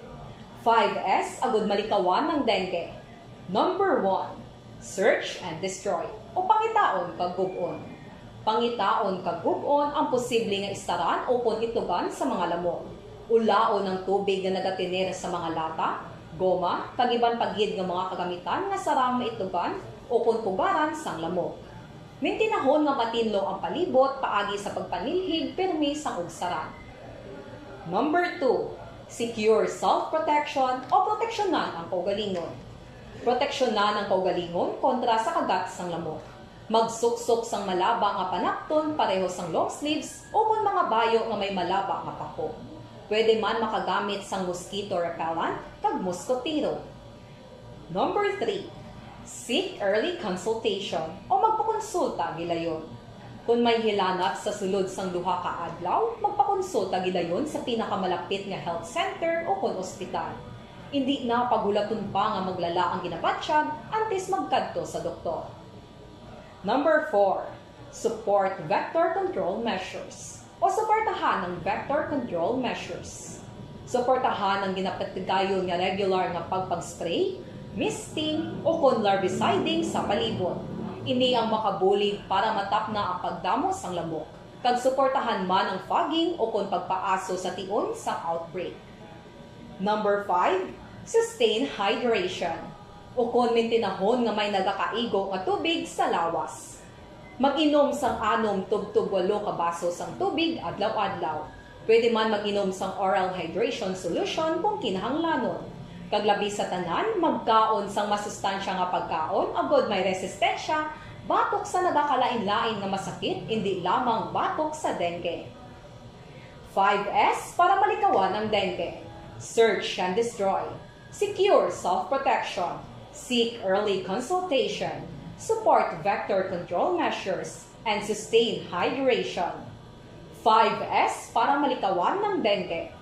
5S agud malikawan ng dengue. Number 1, search and destroy o pangitaon kag gub-on. Pangitaon kag gub-on ang posible nga istaran o itugan sa mga lamok. Ulaon ng tubig nga nagatinir sa mga lata, goma, kagiban paghid ng mga kagamitan nga sarang maitugan o kunpugaran sang lamok. Mintinahon nga matinlo ang palibot paagi sa pagpanilhig permi sang ugsaran. Number 2, secure self-protection o proteksyonan ang kaugalingon. Proteksyonan ang kaugalingon kontra sa kagat sang lamok. Magsuksok sang malaba nga panakton pareho sang long sleeves o kung mga bayo nga may malaba nga pako. Pwede man makagamit sang mosquito repellent kag mosquitero. Number 3, seek early consultation o magpakonsulta gilayon. Kung may hilanat sa sulod sang duha ka adlaw, magpakonsulta gilayon sa pinakamalapit nga health center o kon ospital. Hindi na pagulaton pa nga maglala ang ginabatsyag antes magkadto sa doktor. Number 4, support vector control measures o suportahan ng vector control measures. Suportahan ang ginapatigayon nga regular nga pagpag-spray, misting o kon larviciding sa palibot. Ini ang makabulig para matapna ang pagdamo sang lamok. Kag suportahan man ang fogging o kon pagpaaso sa tion sa outbreak. Number 5, sustain hydration. O kon mintinahon nga may nagakaigo nga tubig sa lawas. Mag-inom sang 6 tubtub 8 ka baso sang tubig adlaw-adlaw. Pwede man mag-inom sang oral hydration solution kung kinahanglanon. Kaglabi sa tanan, magkaon sang masustansya nga pagkaon, agod may resistensya, batok sa nagakalain-lain nga masakit, hindi lamang batok sa dengue. 5S para malikawan ang dengue. Search and destroy. Secure self-protection. Seek early consultation. Support vector control measures. And sustain hydration. 5S para malikawan ng dengue.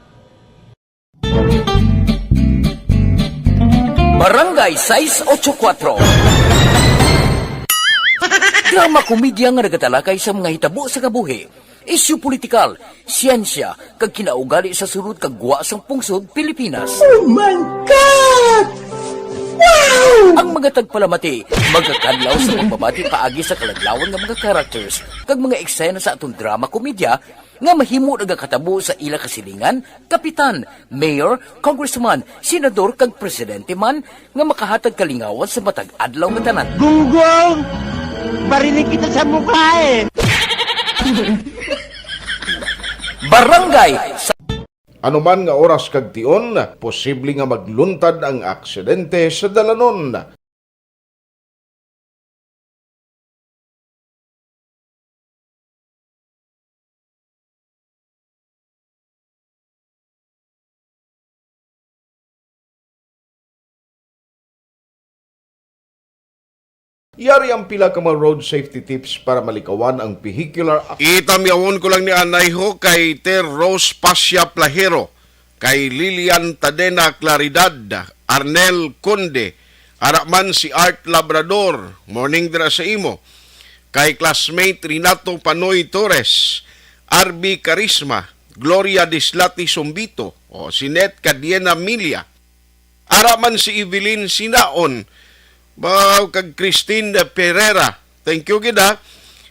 Barangay 684. Drama komedya nga nagatalakay sa mga hitabo sa kabuhi, isyu politikal, siyensya, kag kinaugali sa surut kag guwa sang pungsod Pilipinas. Oh my God! Wow! Ang mga tagpalamati, magkakadlaw sa pagbabati paagi sa kaladlawan ng mga characters, kag mga eksena sa atong drama komedya, nga mahimo nagakatabo sa ila kasilingan, kapitan, mayor, congressman, senador kag presidente man nga makahatag kalingawan sa matag adlaw nga tanan. Gunggong! Barinig kita sa mukha eh! Barangay sa Ano man nga oras kag tion, posible nga magluntad ang aksidente sa dalanon. Yari ang pila ka mga road safety tips para malikawan ang vehicular accident. Itamyawon ko lang ni Anay ho kay Ter Rose Pasya Plahero, kay Lilian Tadena Claridad, Arnel Conde, Arakman si Art Labrador, morning dira sa imo, kay classmate Renato Panoy Torres, RB Carisma, Gloria Dislati Sombito, o si Net Cadiena Milia, Arakman si Evelyn Sinaon, Baw kag Christine Pereira. Thank you gida.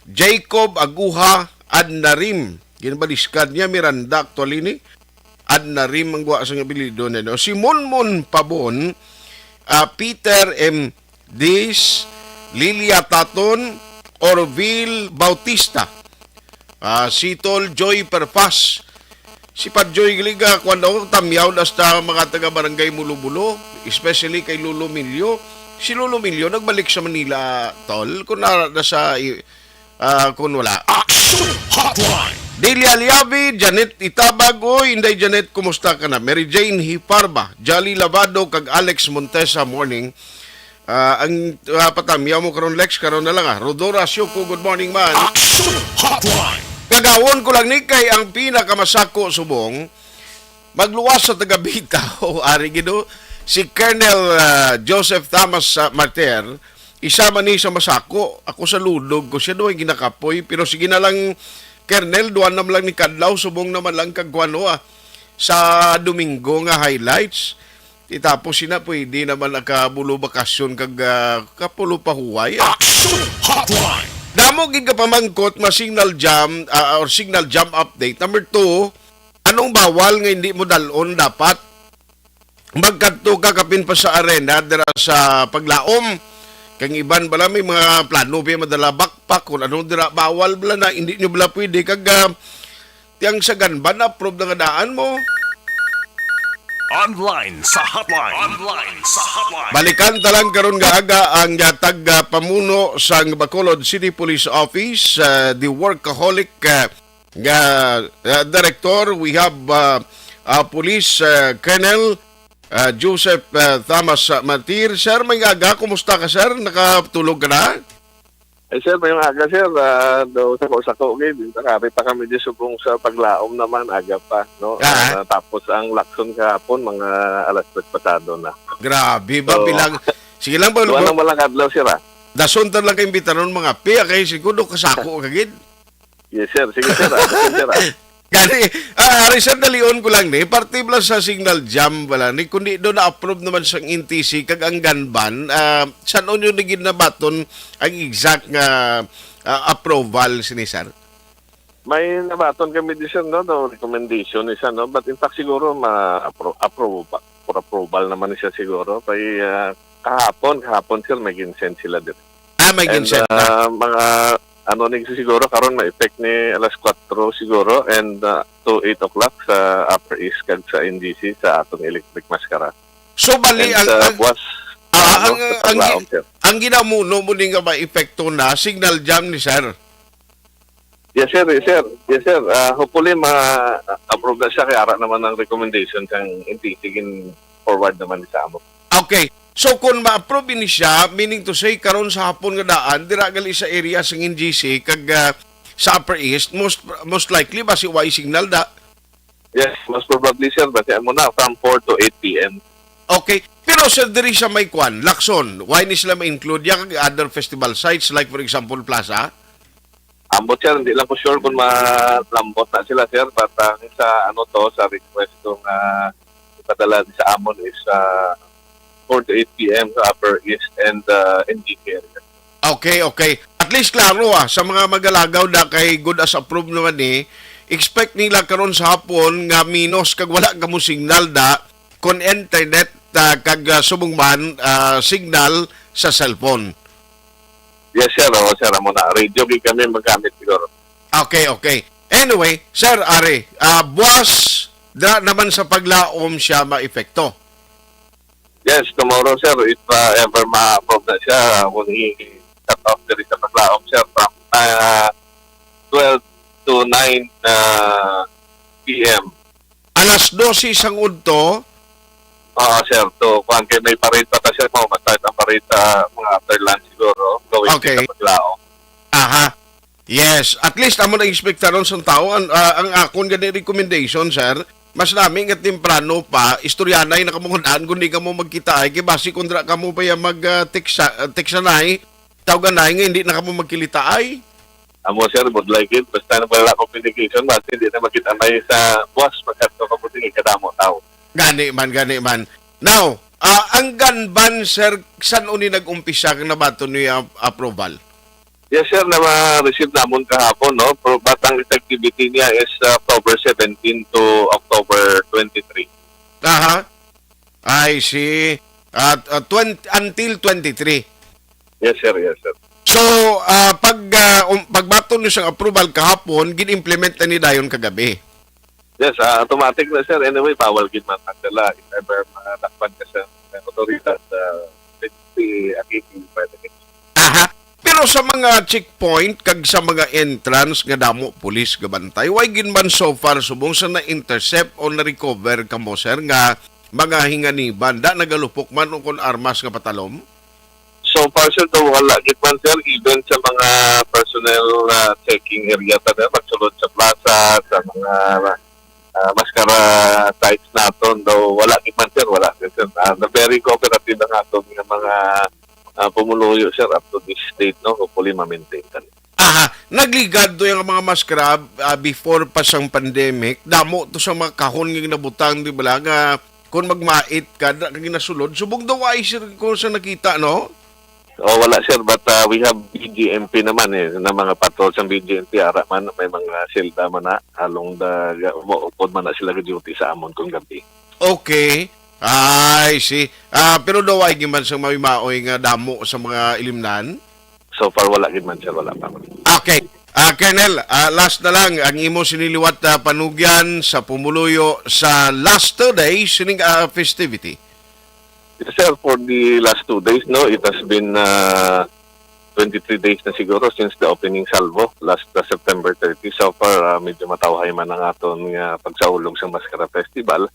Jacob Aguha Adnarim. Ginbaliskan niya Miranda actually ni. Adnarim ang guwa sa abilido na. Si Monmon Pabon, Peter M. Dis, Lilia Taton, Orville Bautista, si Tol Joy Perpas, si Padjoy Gliga, kwando tamyaw hasta mga taga-barangay Mulubulo, especially kay Lolo Milio. Si Lolo Milio, nagbalik sa Manila, tol, kung nasa, kung wala. Action Hotline! Delia Liavi, Janet Itabag, oy, Inday Janet, kumusta ka na? Mary Jane Hiparba, Jolly Lavado, kag Alex Montesa, morning. Ang patamyaw mo karon Lex, karon na lang Rodora Syoko, good morning man. Action Hotline! Kagawon ko lang ni kay ang pinakamasako subong, magluwas sa taga-Bita, o ari gido, si Colonel Joseph Thomas Martir, isama ni sa masako. Ako sa ludog ko siya doon ginakapoy. Pero sige na lang, Colonel, duwan naman lang ni Kadlaw, subong naman lang kagwano sa Domingo nga highlights. Itapos sina pwede naman nakabulo bakasyon kag kapulo pahuway. Action Hotline! Damo gid ka pamangkot ma signal jam or signal jam update. Number 2, anong bawal nga hindi mo dalon dapat? Magkadto ka kapin pa sa arena dira sa paglaom. Kang iban bala may mga plano pa madala backpack kung anong dira bawal bala na hindi nyo bala pwede kag tiyang sagan ba na approve na daan mo. Online sa hotline. Online sa hotline. Balikan talang karon nga aga ang tag pamuno sa Bacolod City Police Office, the workaholic director. We have Police Colonel Joseph Thomas Martir. Sir, may aga. Kumusta ka, sir? Nakatulog ka na? Sir, may aga, sir. Do sako-sako, nakari pa kami di subong sa paglaom naman, aga pa. No? Tapos ang lakson kahapon, mga alas 3 pasado na. Grabe ba? Bilang... Sige lang ba? Wala nang walang adlaw, sir. Dasuntan lang kayong bitanon mga piya. Kaya siguro kasako kagid. Yes, sir. Sige, sir. Gani, ari sandalion ko lang ni, particular sa signal jam wala ni, kundi do na-approve naman sang NTC kag ang gunban, saan nyo naging nabaton ang exact nga approval sinisar? May nabaton kami din sir, no, recommendation isa, no, but in fact siguro for approval naman siya siguro. Kahapon sir, may ginsend sila din. May ginsend na? Mga siguro karon may effect ni alas 4 siguro and to 8 o'clock sa Upper East kag sa NGC sa atong electric maskara. So bali and, ang ginamuno mo din nga ba epekto na signal jam ni sir? Yes sir. Hopefully ma-approve na siya kaya ara naman ang recommendation kang intigin forward naman sa amo. Okay. So kung ma-approve ni siya, meaning to say karon sa hapon nga daan dira gali sa area sa NGC kag sa Upper East, most likely ba si Y signal da? Yes, most probably sir, but mo na from 4 to 8 p.m. Okay. Pero sir, diri sa may kwan, Lacson, why ni sila ma-include yung other festival sites like for example Plaza? Ambot sir, hindi lang po sure kung malambot na sila sir, but sa request kong ipadala sa amon is 4 to 8 p.m. sa Upper East and NGK area. Okay. At least klaro sa mga magalagaw na kay good as approved naman expect nila karon sa hapon nga minus kag wala ka mo signal da kon internet kag subong man signal sa cellphone. Yes sir, sir mo na radio kami magamit siguro. Okay. Anyway, sir Ari, buwas da naman sa paglaom siya maepekto. Yes, tomorrow sir, if ever ma-approve na siya, when he cut off there sa paglaom sir from 12 to 9 p.m. Alas 12 sang udto. Sir, to kung may parade pa siya, mag-start ang parade mga after lunch siguro, gawin sa paglaom. Aha. Yes, at least amo na expectaron sa tao ang akon gani recommendation sir. Mas namin nga temprano pa, istoryanay na kamungunaan kung di ka mo magkita ay, kaya basi kundra ka mo pa yung mag-teksanay, tawaganay nga hindi na ka mo magkilita ay. Amo sir, would like it, basta na wala communication, basta hindi na magkita na sa boss, magkato ka po tingin kadamo tao. Gani man. Now, ang gunban sir, saan uni nag-umpisa kang nabato niya approval? Yes sir, na ma-receive namon kahapon, no? But ang activity niya is October 17 to October 23. Aha. I see. Until 23. Yes sir. So, pagbato niyo sa approval kahapon, gin-implement na ni dayon kagabi. Yes, automatic na sir. Anyway, bawal gid man nagdala if ever nakpan ka sa otoridad Aha. Pero sa mga checkpoint kag sa mga entrance nga damo pulis gabantay, why gin man so far subong sa na-intercept o na-recover kamo sir nga mga hinganiban da nagalupok man o kon armas nga patalom? So far sir, wala gid man sir, even sa mga personnel checking area ta magsulod sa plaza, sa mga maskara sites naton, though wala gid man sir, na very cooperative ang aton nga mga pumuluyo sir up to this state, no, hopefully ma-maintain ka. Aha, nagligad do yung mga maskara before pa sang pandemic, damo to sa mga kahon nga nabutang di ba nga kung magmait ka ginasulod subong daw ay sir kung sa nakita no. Wala sir, but we have BGMP naman na mga patrol sa BGMP ara man may mga silda man na along the upod man na sila duty sa amon kung gabi. Okay. I see. Pero daw ay giman sa maoy nga damo sa mga ilimnan? So far wala gid man sir, wala pa. Okay. Colonel, last na lang ang imo siniliwat panugyan sa pumuluyo sa last 2 days sining festivity. Yes, sir, for the last 2 days, no, it has been 23 days na siguro since the opening salvo last September 30. So far, medyo matawhay man ang aton nga pagsaulog sa Maskara Festival.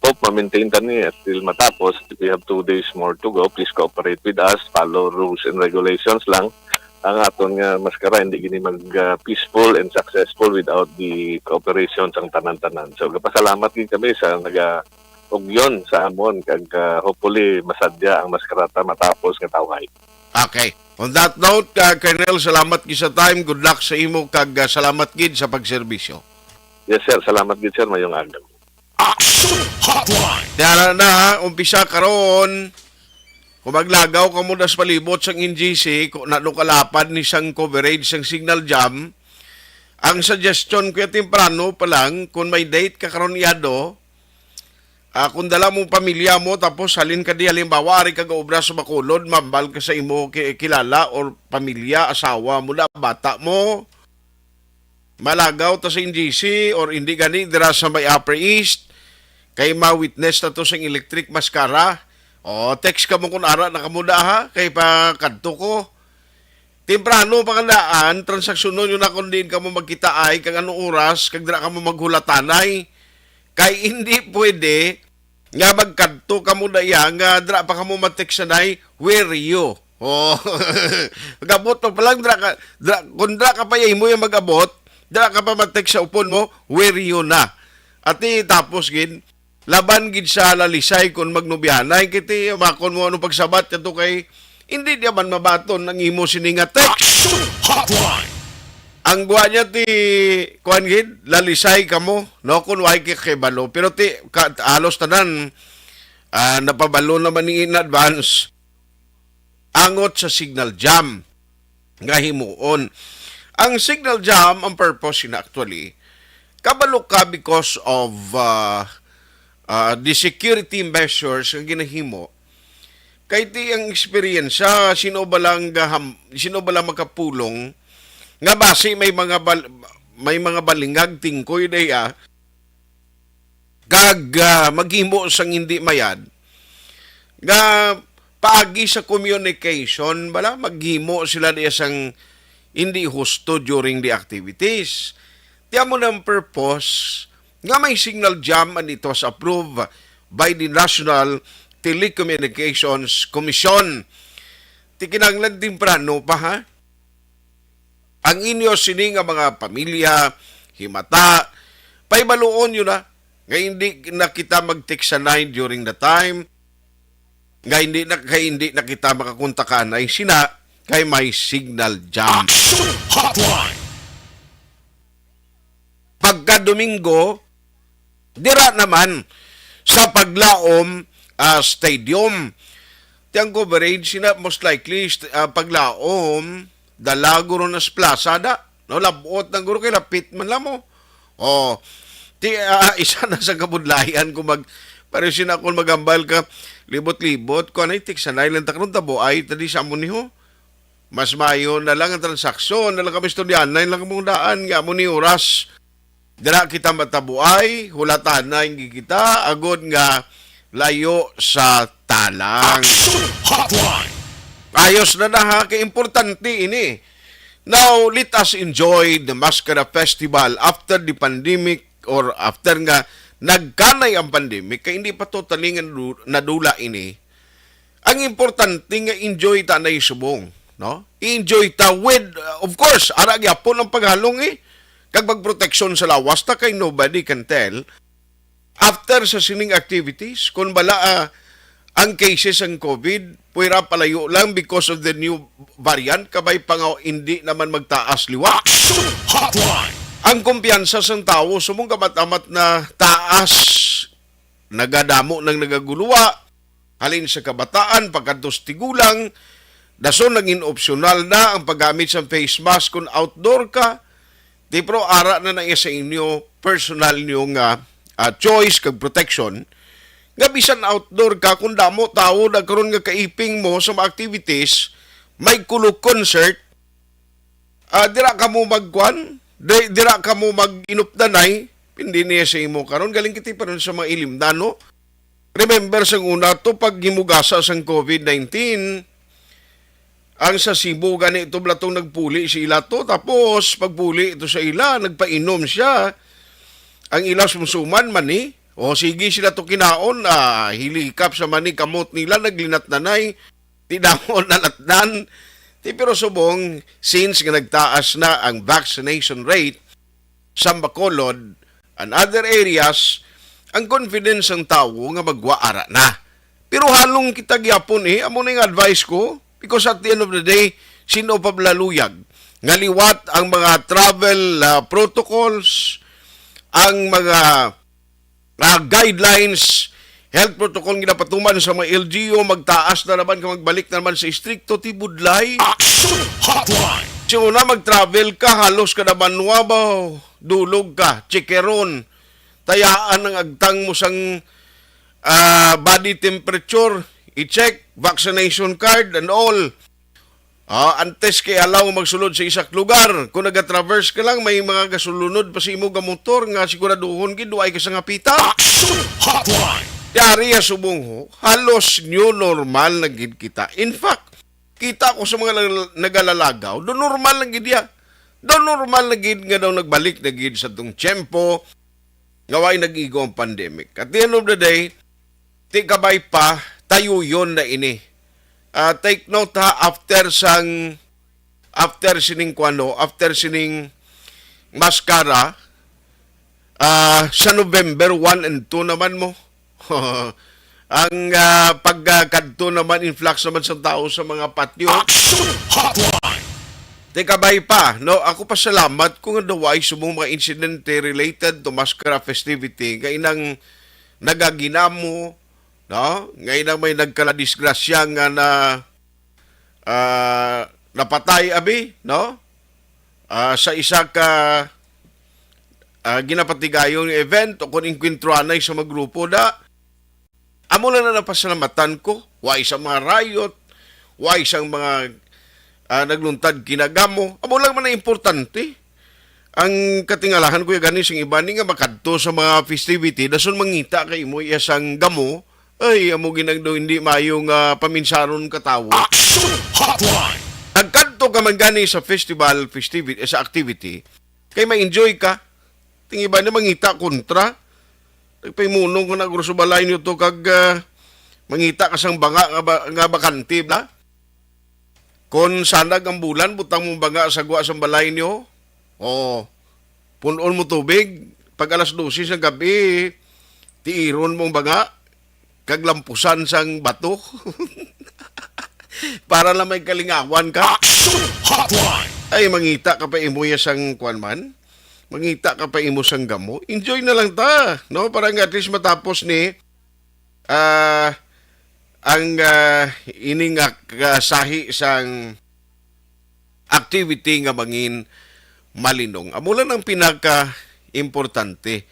Hope ma-maintain tani till matapos. We have 2 days more to go. Please cooperate with us. Follow rules and regulations lang. Ang aton nga Maskara hindi gini mag-peaceful and successful without the cooperation sang tanan-tanan. So, kapasalamat din kami sa ugyon sa amon kag hopefully masadya ang Maskarata matapos nga tawhay. Okay. On that note, Colonel, salamat gid sa time. Good luck sa imo kag salamat gid sa pagserbisyo. Yes, sir. Salamat gid, sir. Mayong aga. Dara na, umpisa karon. Kung maglagaw ka muna sa palibot sang NGC, kung nanukalapad ni sang coverage sang signal jam, ang suggestion ko temprano pa lang, kung may date ka karon iyado, kung dala mong pamilya mo, tapos halin ka di, halimbawa, ari ka gaobra sa Bacolod, mambal ka sa imo kilala or pamilya, asawa mo na, bata mo, malagaw ta sa NGC, or hindi gani, dira sa may Upper East, kay ma-witness na to sa electric mascara, o, text ka mo kung ara na kamuda ha, kay pa kadto ko. Temprano pangandaan, transaksyon nun yun na kung din ka mo magkita ay, kag anong oras, kag dira ka mo maghulatanay. Kay hindi pwede, nga magkadto ka mo na iya, nga dira pa ka mo mateksanay, where you? O, magabot pa lang, kung dira ka pa mo yung magabot, dira ka pa matek sa upon mo, where you na? At tapos gin, laban gid sa lalisay kung magnubihanay kiti makon mo anong pagsabat kato kay hindi di man mabaton ang imo sininga text ang guwa niya ti kuan gid lalisay kamo no kun way kay balo pero ti halos tanan napabalo naman ni in advance angot sa signal jam nga himuon ang signal jam ang purpose na actually kabalo ka because of the security measures ang ginahimo kay ti ang experience sino ba lang makapulong nga base may mga balingag tingkoy daya kag maghimo sang hindi mayad nga paagi sa communication bala maghimo sila diya sang hindi husto during the activities tiyan mo ng purpose nga may signal jam and it was approved by the National Telecommunications Commission. Tikinanglan timprano pa ha? Ang inyo sini nga mga pamilya, himata, paibaluon yun na, nga hindi na kita mag-teksanay during the time, nga hindi na kita makakuntakan ay sina, kay may signal jam. Pagka Domingo, dira naman sa Paglaom Stadium. Tiyang coverage sina most likely Paglaom dalaguro na sa plaza da. No, labot ng guro kay lapit man lang mo. O, isa na sa kabudlayan kung pare sina kung magambal ka libot-libot ko anay tik sa nailan takron tabo ay tadi sa mo niho. Mas mayo na lang ang transaksyon, na lang kami estudyante, na lang mong daan nga mo ni oras. Dira kita matabuay, hulatan na hindi kita, agod nga layo sa talang. Ayos na ha, kay importante ini. Now, let us enjoy the Mascara Festival after the pandemic or after nga nagkanay ang pandemic, kay hindi pa totally nadula ini. Ang importante nga enjoy ta na subong, no? Enjoy ta with, of course, ara gyapon ang paghalong kag magproteksyon sa lawas ta kay nobody can tell after sa sining activities kung bala ang cases ng COVID puwera palayo lang because of the new variant kabay pangaw hindi naman magtaas liwa ang kumpiyansa sa tao sumong kamat-amat na taas nagadamo ng nagaguluwa halin sa kabataan pagkantos tigulang dason naging optional na ang paggamit sa face mask kung outdoor ka. Di pro ara na iya sa inyo personal niyo nga choice kag protection nga bisan outdoor ka kung damo tao nagkaroon nga kaiping mo sa mga activities may kulog concert dira ka mo magkuan dira ka mo mag-inupdanay hindi niya sa imo karon galing kiti pa rin sa mga ilimdan no remember sang una to pag gimugasa sang COVID-19 ang sa Cebu gani ito blatong nagpuli si ila to tapos pagpuli ito sa ila nagpainom siya ang ila sumsuman mani o sige sila to kinaon hilikap sa mani kamot nila naglinat nanay tinamon nalatnan ti pero subong since nga nagtaas na ang vaccination rate sa Bacolod and other areas ang confidence ng tao nga magwaara na pero halong kita gyapon amo na yung advice ko. Because at the end of the day, sino pablaluyag? Ngaliwat ang mga travel protocols, ang mga guidelines, health protocol ginapatuman sa mga LGU, magtaas na naman, magbalik na naman sa istrikto tibudlay. Action Hotline. So na mag-travel ka, halos ka naman wabaw, dulog ka, chikeron, tayaan ang agtang mo sang body temperature, i-check, vaccination card and all. Antes kay alaw magsulod sa isak lugar. Kung nag-traverse ka lang, may mga gasulunod pa si imo ga motor nga siguraduhon gid duay ka sa ngapita. Action Hotline. Yari subong ho, halos new normal na gid kita. In fact, kita ko sa mga nagalalaga, do normal lang gid ya. Do normal na gid nga daw nagbalik na gid sa tong tiyempo nga way nag-igo ang pandemic. At the end of the day, ti kabay pa tayo yon na ini. Take note ha, after sining maskara, sa November 1 and 2 naman mo. Ang pagkadto naman, influx naman sa tao sa mga patio. Action Hotline. Teka bay pa, no? Ako pa salamat kung daway sumong mga insidente related to maskara festivity. Kainang nagaginamo, no? Ngayon may nagkaladisgrasya nga na napatay abi, no? Sa isa ka ginapatigayong event o kung inkwentruanay sa mga grupo da. Amo lang na napasalamatan ko. Wa isang mga riot, wa isang mga nagluntad kinagamo. Amo lang man na importante. Ang katingalahan ko yung ganis yung iba nga makadto sa mga festivity, dason mangita kay mo isang gamo, ay amo ginagdo hindi mayong paminsaron katawo. Action Hotline. Nagkadto ka man gani sa festivity, sa activity, kay ma-enjoy ka. Tingiba na mangita kontra. Nagpaimunong ko na grosso balay nyo to kag mangita ka sang banga nga bakante ba? Kung sanag ang bulan, butang mong banga sa gwa sang balay nyo, punon mo tubig, pag alas 12 sa gabi, tiiron mong banga, kaglampusan sang bato. Para lang may kalingawan ka. Action Hotline. Ay, mangita ka pa imo sang kwan man. Mangita ka pa imo sang gamo. Enjoy na lang ta, no? Para nga at least matapos ni ang ining sahi sang activity nga mangin malinong. Amo lang ang pinaka-importante.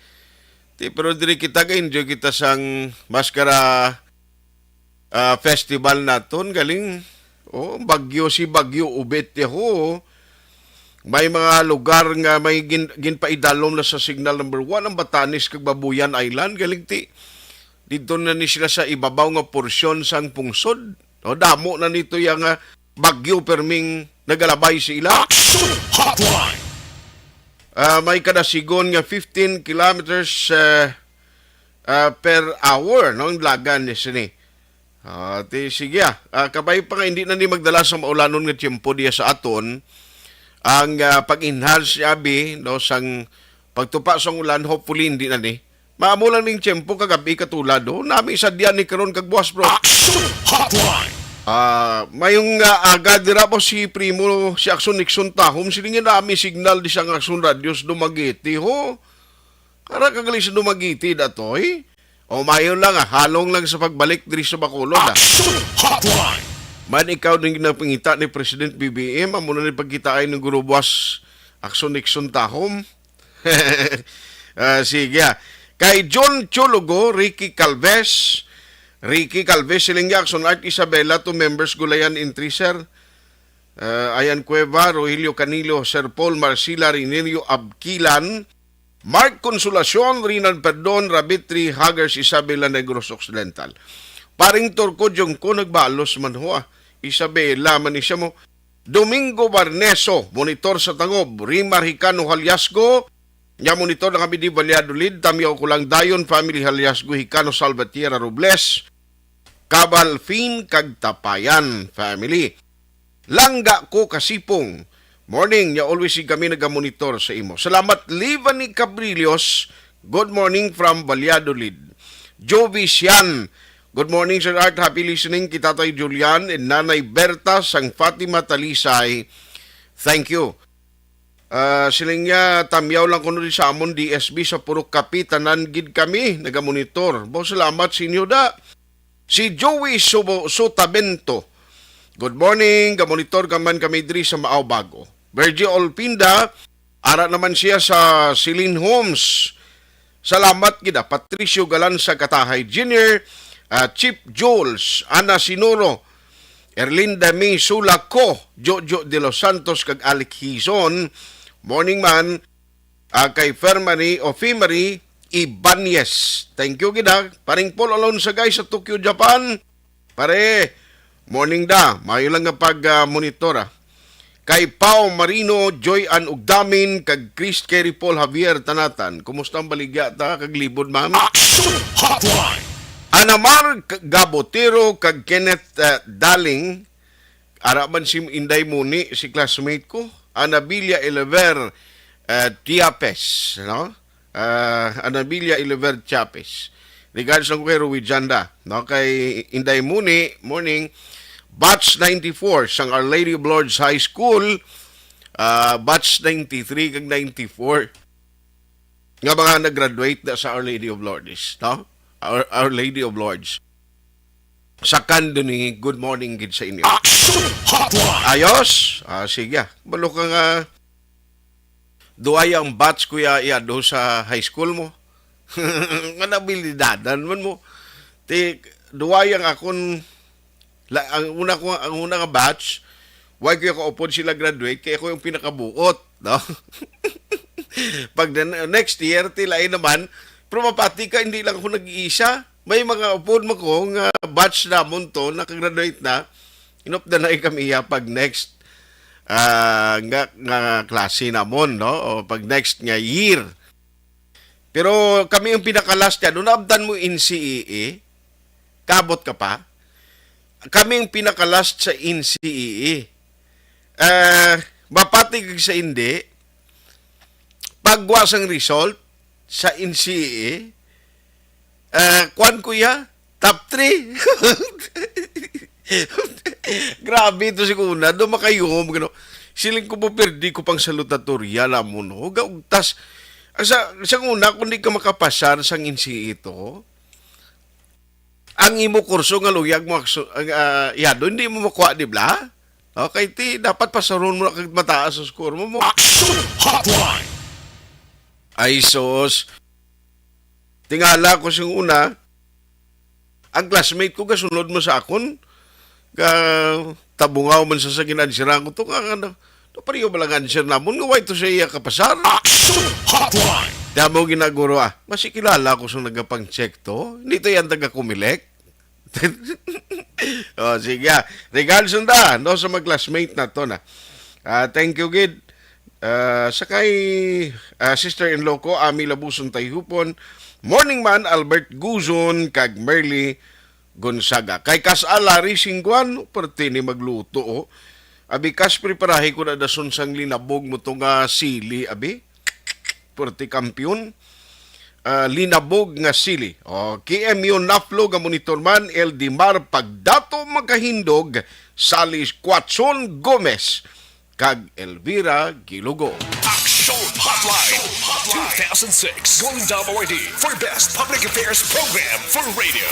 Pero diri kita ka-enjoy kita sang maskara festival naton. Galing, Bagyo si Bagyo ubet ho. May mga lugar nga may ginpaidalom na sa signal number 1 ang Batanes kag Babuyan Island. Galing ti. Dito na ni sila sa ibabaw nga porsyon sang pungsod. Damo na nito yung bagyo perming nagalabay sila. Action Hotline. May kadasigon nga 15 kilometers per hour, no? Ang lagan ni sini. Sige kabay pa nga hindi na ni magdala sa maulanon nga tiyempo diya sa aton. Ang pag-enhance ni Abi, no, sang pagtupa sa ulan, hopefully hindi na ni. Maamo lang ning tiyempo kagabi katulad, nami sa diyan ni karon kag buwas, bro. Action Hotline. Mayong agad dira po si Primo, si Action Nixon Tahom, silingin nami signal di sang Action Radios Dumagiti, ho. Kara kagali sa Dumagiti datoy. Mayon lang, halong lang sa pagbalik diri sa Bacolod. Action Hotline. Man ikaw din ginapangita ni President BBM, amo na ni pagkitain ng Guru Buwas Action Nixon Tahom. Sige. Kay John Chologo, Ricky Calves, Siling Jackson, Art Isabela, 2 members, Gulayan Intriser, Ayan Cueva, Rogelio Canilo, Sir Paul Marcila, Rinilio Abquilan, Mark Consolacion, Rinan Perdon, Rabitri, Haggers, Isabela, Negros Occidental. Paring Torco Jongko, nagbalos man ho Isabela, man siya mo. Domingo Barneso, monitor sa Tangob, Rimar Hicano Halyasgo, nya monitor ng kami di Valladolid, Tamiyaw Kulang Dayon, Family Halyasgo, Hicano Salvatierra Robles, Cabalfin, Kagtapayan, Family. Langga ko Kasipong, morning, nya always kami nagamonitor sa imo. Salamat, Livani Cabrillos, good morning from Valladolid. Jovi Sian, good morning, Sir Art. Happy listening. Kitatay Julian and Nanay Berta sang Fatima Talisay. Thank you. Siling nga tamyaw lang kuno sa amon DSB sa puro kapi tanan gid kami nagamonitor. Bo salamat sa inyo da. Si Joey Sotabento. Good morning, gamonitor gaman kami diri sa Maaw Bago. Virgie Olpinda, ara naman siya sa Silin Homes. Salamat gid Patricio Galanza Katahay Jr., Chip Jules, Ana Sinuro, Erlinda May Sulaco, Jojo de los Santos kag Alec Hizon. Morning man, kay Fermary o Fimary Ibanez. Thank you gida. Paring Paul alone sa guys sa Tokyo, Japan. Pare, morning da. Mayo lang nga pag-monitor Kay Pao Marino, Joy Ann Ugdamin, kag Chris Kerry Paul Javier Tanatan. Kumusta ang baligya ta kag libod, ma'am? Action Hotline! Anamar Gabotero, kag Kenneth Daling. Araman si Inday Muni, si classmate ko. Anabilia Elever Tiapes, no? Anabilia Elever Tiapes. Regards lang ko kay Rui Janda, no? Kay Inday Muni, morning. Batch 94 sang Our Lady of Lourdes High School, batch 93 kag 94. Nga mga nag-graduate na sa Our Lady of Lourdes, no? Our Lady of Lourdes. Sa kando ni good morning gid sa inyo. Action Hotline! Ayos? Sige. Balo ka nga duay ang batch kuya iado sa high school mo. Manabilidadan man mo. Duay ang akon ang una nga batch, why ko kaupod sila graduate, kaya ako yung pinakabuot, no? Pag next year, tilay naman, pero mapati ka, hindi lang ako nag-iisa. May mga upod mo ko, nga batch namon to, nakagraduate na, inopda na kami pag next nga klase namon, no? O pag next nga year. Pero kami yung pinaka-last yan, nung naabdan mo in CEE, kabot ka pa, kami yung pinaka-last sa NCEE. Mapatig sa hindi, pagwas ang result sa NCEE, kwan kuya, top 3. Grabe ito si Kuna, doon makayom, gano. Siling ko po perdi ko pang salutatorya, alam mo no. Tas, sa una, kung di ka makapasar sa NCEE ito, ang imo kurso nga luyag mo yado, hindi mo makuha, di ba? Okay, dapat pasaron mo na kag mataas sa score mo. Action Hotline! Ay, sos. Tingala ko siyang una, ang classmate ko kasunod mo sa akon, tabungaw man sa ginansira ko to, pariyo balang answer namon, nga why to siya iya kapasar? Action Hotline! Damo ginaguro masikilala ko sa nagapang-check to. Hindi to yan taga-kumilek. Sige. Regards na, no, sa mag-classmate na to na. Thank you, Gid. Sakay, sister-in-law ko, Ami Labuson Tayhupon. Morning man, Albert Guzon, kag Merly Gonzaga. Kay Kasala, Risingguan, perte ni magluto, Abi, kas preparahe ko na dason sang linabog mo to nga sili, abi. Porti kampiyon, linabog nga sili. KMU Naflo nga monitor man, Eldimar Pagdato Magkahindog, Salis Quatson Gomez, kag Elvira Gilugo. Action Hotline 2006 Golden Dome Awardee for Best Public Affairs Program for Radio.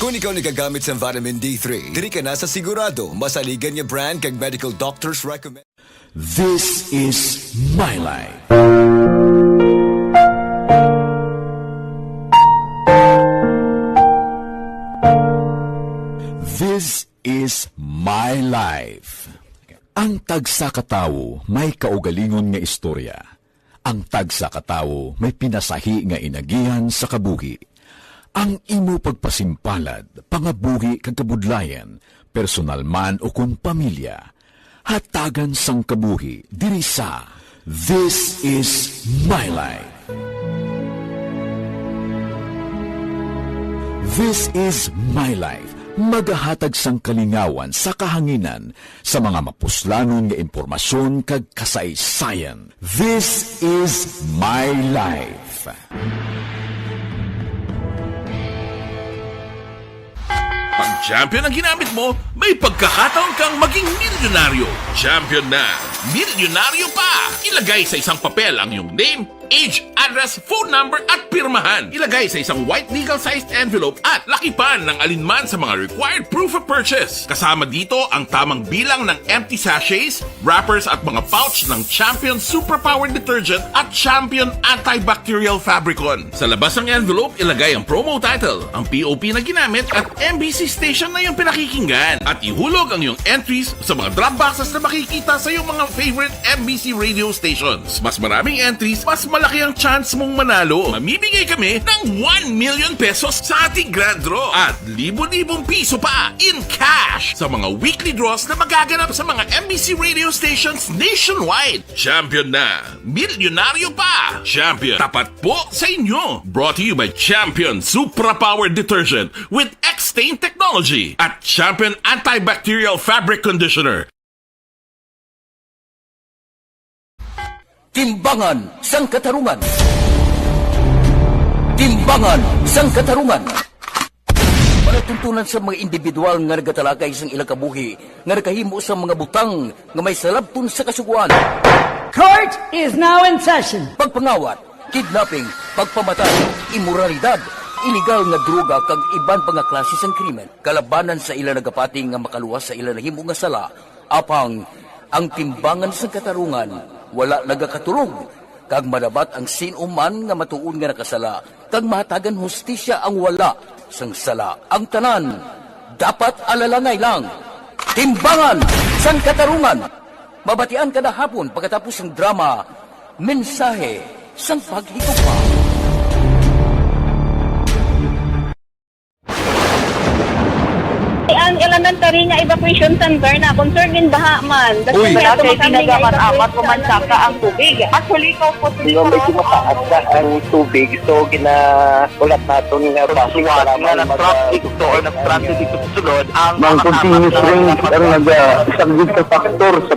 Kung ikaw nagagamit sa vitamin D3, diri ka na sa sigurado, masaligan niya brand kag medical doctors recommend. This is my life. This is my life. Ang tagsa katawo may kaugalingon nga istorya. Ang tagsa katawo may pinasahi nga inagihan sa kabuhi. Ang imo pagpasimpalad, pangabuhi kag kabudlayan, personal man o kung pamilya, hatagan sang kabuhi diri sa This is my life. This is my life. Magahatag sang kalingawan sa kahanginan sa mga mapuslanon nga impormasyon kag kasaysayan. This is my life. Pag champion ang ginamit mo, may pagkakataon kang maging milyonaryo. Champion na milyonaryo pa! Ilagay sa isang papel ang iyong name, age, address, phone number at pirmahan. Ilagay sa isang white legal-sized envelope at lakipan ng alinman sa mga required proof of purchase. Kasama dito ang tamang bilang ng empty sachets, wrappers at mga pouch ng Champion Superpower Detergent at Champion Antibacterial Fabricon. Sa labas ng envelope, ilagay ang promo title, ang POP na ginamit at MBC station na yung pinakikinggan. At ihulog ang iyong entries sa mga drop boxes na makikita sa iyong mga favorite MBC radio stations. Mas maraming entries, mas malaki ang chance mong manalo. Mamimigay kami ng 1 million pesos sa ating grand draw at libo-libong piso pa in cash sa mga weekly draws na magaganap sa mga MBC radio stations nationwide. Champion na, milyonaryo pa. Champion, tapat po sa inyo. Brought to you by Champion Supra Power Detergent with X-Stain Technology at Champion Antibacterial Fabric Conditioner. Timbangan sang katarungan. Timbangan sang katarungan. Panatuntunan sa mga individual nga nagatalagay sang ilang kabuhi nga nakahimo sa mga butang nga may salabton sa kasuguan. Court is now in session. Pagpangawat, kidnapping, pagpamatay, immoralidad, illegal nga droga kag iban pa nga klase sang krimen. Kalabanan sa ilang nagapati nga makaluwas sa ilang nahimo nga sala. Apang ang timbangan sang katarungan wala nagakatulog, kag madabat ang sinuman nga matuon nga nakasala, kag mahatagan hustisya ang wala sang sala. Ang tanan, dapat alalangay lang. Timbangan sang katarungan. Mabatian kada hapon pagkatapos ng drama, mensahe sang paghigugma. Ang elementary nga evacuation center na concern din baha man. Uy. Kaya pinagaman-amat kumansaka ang tubig. Actually, ko po medyo mataas na ang tubig. So, ulat natin nga pasuwag nga ng traffic to or nag-traffic dito sa sulod. Ang continuous rain ang isang good factor sa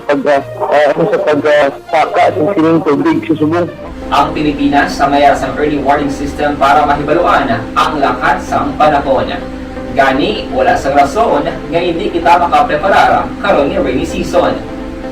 pagsaka at sining tubig sa subong. Ang Pilipinas sa mayroon sa early warning system para mahibaluan ang lakat sa panahon. Gani, wala sa rason nga hindi kita makapreparar karon ni rainy season.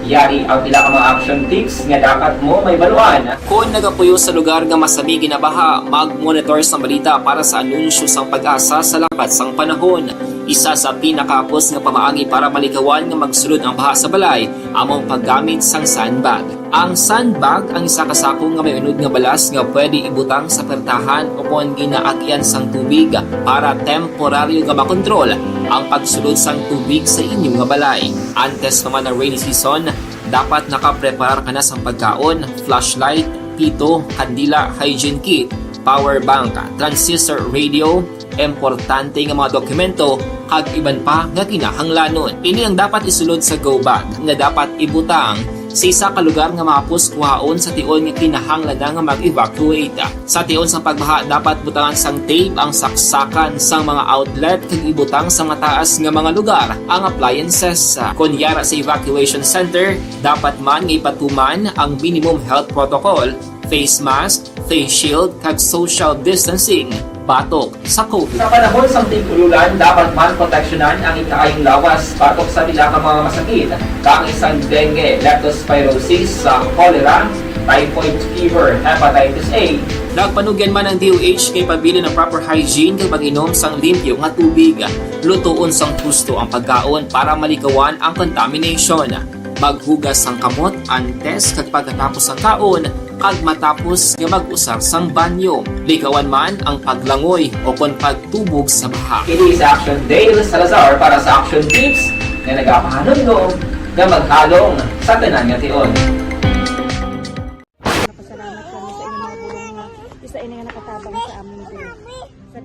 Yari ang pila ka mga action tips nga dapat mo may baluan. Kung nagapuyo sa lugar nga masabi ginabaha, mag-monitor sa balita para sa anunsyo sang pag-asa sa lakat sang panahon. Isa sa pinakapos nga pamaagi para maligawan nga magsulod ang baha sa balay, among paggamit sang sandbag. Ang sandbag ang isa ka sako nga may unod nga balas nga pwede ibutang sa pertahan o kung ginaagyan sang tubig para temporaryo nga makontrol ang pagsulod sang tubig sa inyong nga balay. Antes naman ng rainy season, dapat nakapreparar ka na sang pagkaon, flashlight, pito, kandila, hygiene kit, power bank, transistor radio, importante nga mga dokumento kag iban pa nga kinahanglanon. Ini ang dapat isulod sa go bag nga dapat ibutang sa isa ka lugar nga mapus kuhaon sa tion nga kinahanglan nga mag-evacuate. Sa tion sa pagbaha dapat butangan sang tape ang saksakan sang mga outlet kag ibutang sa mataas nga mga lugar ang appliances. Kunyara sa evacuation center, dapat man nga ipatuman ang minimum health protocol, face mask, face shield kag social distancing. Batok sa COVID. Sa panahon sa tig-ululan, dapat man proteksyonan ang ikaayong lawas batok sa pila ka mga masakit, kang isang dengue, leptospirosis, cholera, typhoid fever, hepatitis A. Nagpanugyan man ang DOH kay pabili ng proper hygiene kay pag-inom sang limpyo nga tubig. Lutuon sang gusto ang pagkaon para maligawan ang contamination. Maghugas sang kamot antes kag pagkatapos ang kaon kag matapos nga mag-usar sang banyo. Ligawan man ang paglangoy o kon pagtubog sa baha. Kini sa Action Dale Salazar para sa Action Tips nga nagapahanong nga maghalong sa tanan nga tion. Pasalamat kami sa inyong mga bulong nga isa ini nga nakatabang sa amin dito. Sa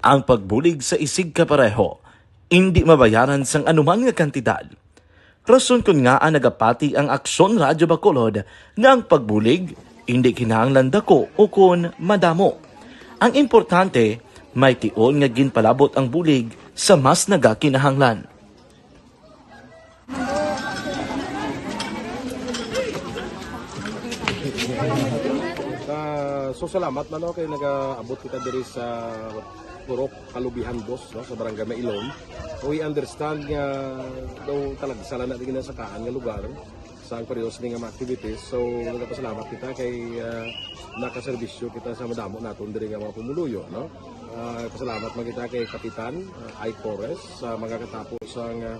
Ang pagbulig sa isig kapareho, hindi mabayaran sang anuman nga kantidad. Rason kun nga ang nagapati ang Aksyon Radyo Bacolod nga ang pagbulig, hindi kinahanglan dako o kun madamo. Ang importante, may tion nga ginpalabot ang bulig sa mas nagakinahanglan. So salamat man kay nagaabot kita diri sa Purok Kalubihan 2 no, sa Barangay Mailom. We understand nga daw talaga sala na din sa kaan nga lugar sa parehas ning mga activities. So nagapasalamat kita kay nakaserbisyo kita sa madamo naton diri nga mga pumuluyo no. Pasalamat man kita kay Kapitan I. Torres sa mga katapos ang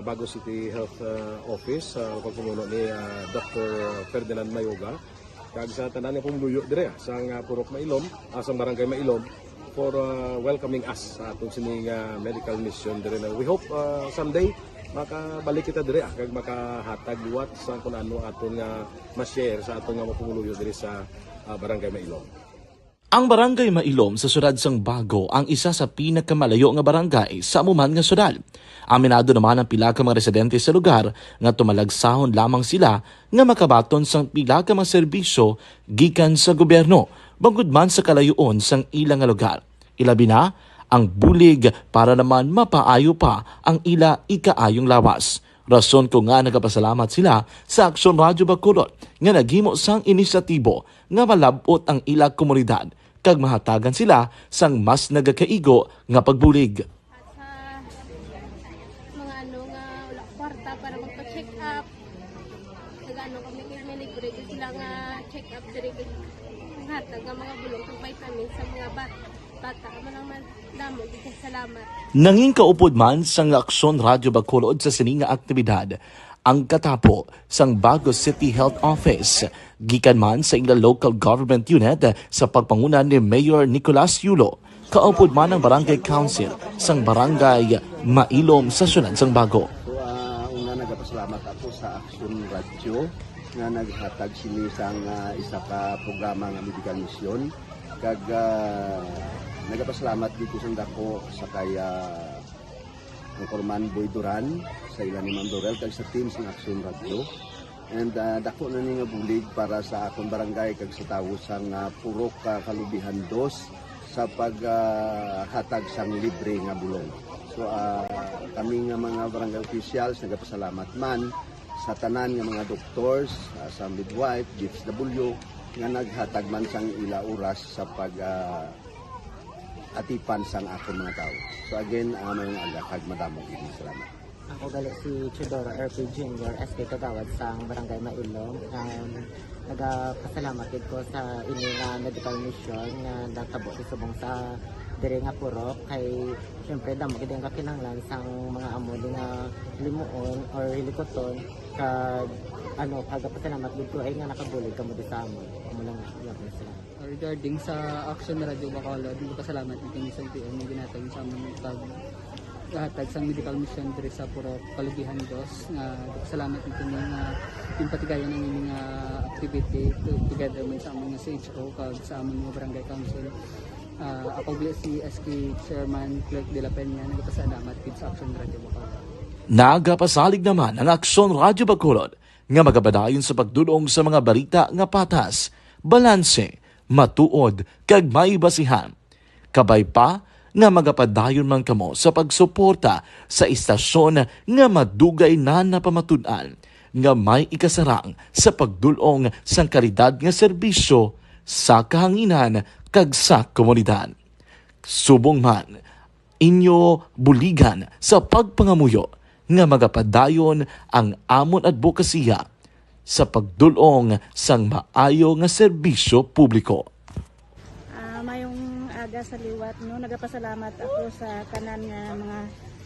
Bago City Health Office sa pagpumuno ni Dr. Ferdinand Mayoga kag sa tanan nga pumuluyo dire sa Purok Mailom, sa Barangay Mailom for welcoming us sa atong sining medical mission dire. We hope someday makabalik kita dire kag makahatag liwat sa kung ano aton nga ma-share sa atong nga mapumuluyo dire sa Barangay Mailom. Ang Barangay Mailom sa siyudad sang Bago ang isa sa pinakamalayo nga barangay sa amuman nga siyudad. Aminado naman ang pila ka mga residente sa lugar nga tumalagsahon lamang sila nga makabaton sang pila ka mga serbisyo gikan sa gobyerno bangod man sa kalayuon sang ilang nga lugar. Ilabi na ang bulig para naman mapaayo pa ang ila ikaayong lawas. Rason ko nga nagapasalamat sila sa Aksyon Radyo Bacolod nga naghimo sang inisyatibo nga malabot ang ila komunidad kag mahatagan sila sang mas nagakaigo nga pagbulig. Mga ano nga wala kwarta para magpa-check up. Nagano kami libre sila nga check up diri hatag nga mga bulong kag vitamin sa mga bata mo naman damo dito salamat. Nanging kaupod man sang Aksyon Radyo Bacolod sa sining nga aktibidad ang katapo sang Bago City Health Office gikan man sa ila local government unit sa pagpanguna ni Mayor Nicolas Yulo. Kaupod man ang Barangay Council sang Barangay Mailom sa siyudad sang Bago. So una nagapasalamat ako sa Aksyon Radyo nga naghatag sini sang isa ka programa nga medical mission kag nagapasalamat dito sa dako sa kaya ang Corman Boy Duran sa ilan ni Ma'am Dorel kag sa team sa Aksyon Radyo and dako na ni nga bulig para sa akong barangay kag sa tawo sang Purok Kalubihan 2 sa paghatag sang libre nga bulong. So kami nga mga barangay officials nagapasalamat man sa tanan nga mga doctors, sa midwife, DFW nga naghatag man sang ila oras sa pag atipan sang akong mga tao. So again, mayong agakag madamo gini salamat. Ako gali si Chidoro RP Jr. SK Kagawad sang Barangay Mailom. Nagapasalamat ko sa ini nga medical mission nga natabo subong sa diri nga Purok kay syempre damo gid ang kakinahanglan sang mga amo nga limuon or hilikoton kag pagapasalamat gid ko ay nga nakabulig kamo di sa amon. Amo lang gyapon sila. Regarding sa Aksyon Radyo Bacolod, pasalamat din sa LTO nga ginatag sa among paghatag sa medical mission diri sa Purok Kalubihan 2 nga pasalamat dito nga yung patigayan ng mga activity together man sa among CHO kag sa among mga barangay council. Ako si SK Chairman Clerk de la Peña nagpasalamat din sa Aksyon Radyo Bacolod. Nagapasalig naman ang Aksyon Radyo Bacolod nga magabadayon sa pagdulong sa mga balita nga patas, balanse, matuod, kag may basihan. Kabay pa nga magapadayon man kamo sa pagsuporta sa istasyon nga madugay na napamatud-an nga may ikasarang sa pagdulong sang kalidad nga serbisyo sa kahanginan kag sa komunidad. Subong man, inyo buligan sa pagpangamuyo nga magapadayon ang amon advokasya sa pagdulong sang maayo nga serbisyo publiko. Mayong aga sa liwat no, nagapasalamat ako sa tanan nga mga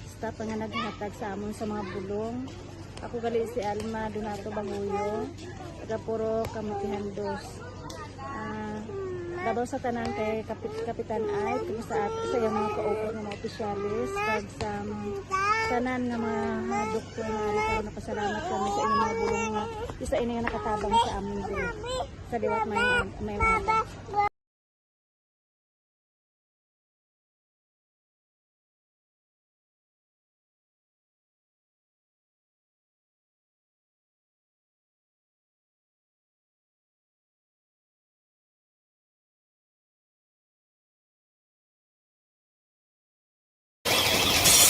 staff nga naghatag sa amon sa mga bulong. Ako gali si Alma Donato Banguyo, taga Purok Kamutihan 2. Dabaw sa tanan kay Kapitan Ay, kung sa iyang mga kaupo ng mga opisyalis, kag sa tanan ng mga doktor na rin napasalamat kami sa inyong mga bulong nga isa ini nga nakatabang sa amin din. Sa liwat may mga.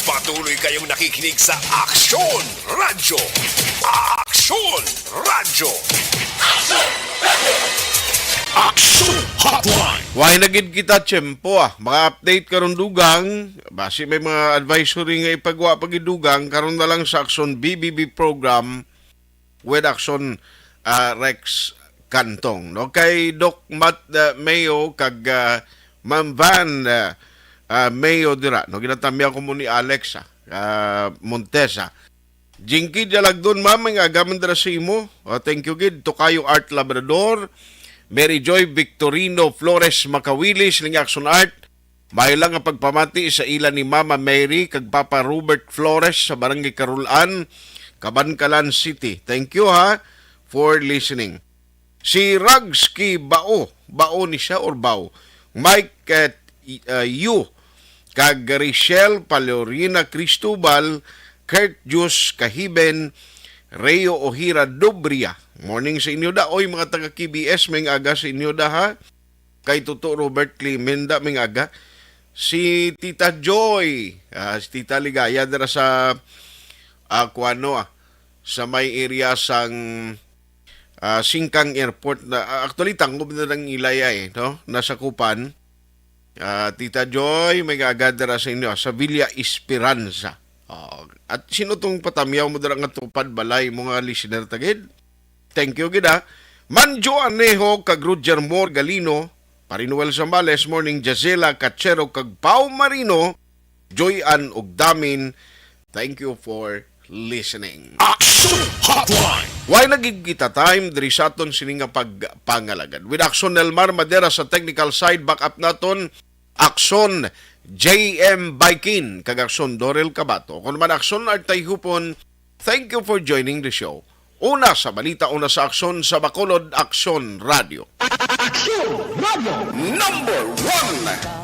Patuloy kayong nakikinig sa Aksyon Radyo. Aksyon Radyo. Action Hotline. Why nagid kita tiyempo mga update karon dugang, base may mga advisory nga ipagwa pagidugang karon na lang sa Action BBB program with Action Rex Kantong. No kay Doc Matt Mayo kag Ma'am Van Mayo dira. No ginatambya ko mo ni Alex Montesa. Jinky dalag doon ma'am nga agaman dira sa imo. Thank you gid Tokayo Art Labrador. Mary Joy Victorino Flores Macawilis ning Action Art. Mayo lang ang pagpamati sa ila ni Mama Mary kag Papa Robert Flores sa Barangay Carulan, Cabancalan City. Thank you for listening. Si Ragski Bao ni siya or Bao. Mike Yu kag Richelle Palorina Cristobal, Kurt Jus Kahiben, Reo Ohira Dobria. Morning sa inyo da. Oy mga taga KBS, may aga sa inyo da ha. Kay Tuto Robert Clemenda, may aga. Si Tita Joy, si Tita Ligaya dara sa sa may area sang Singkang Airport na actually tangob na ng Ilaya no? Nasa Kupan. Tita Joy, may aga dara sa inyo sa Villa Esperanza. At sino tong patamyaw mo dara nga tupad balay mga listener tagid? Thank you gida. Manjo Aneho kag Roger Moore Galino, Parinuel Zambales, Morning Jazela Cachero kag Pau Marino, Joy Ann Ugdamin. Thank you for listening. Action Hotline. Why nagig kita time diri sa aton sini nga pagpangalagan. With Action Elmar Madera sa technical side, back up naton Action JM Baikin kag Action Dorel Cabato. Kung man Action Artay Hupon, thank you for joining the show. Una sa balita, una sa aksyon sa Bacolod Action Radio. Action Radio #1.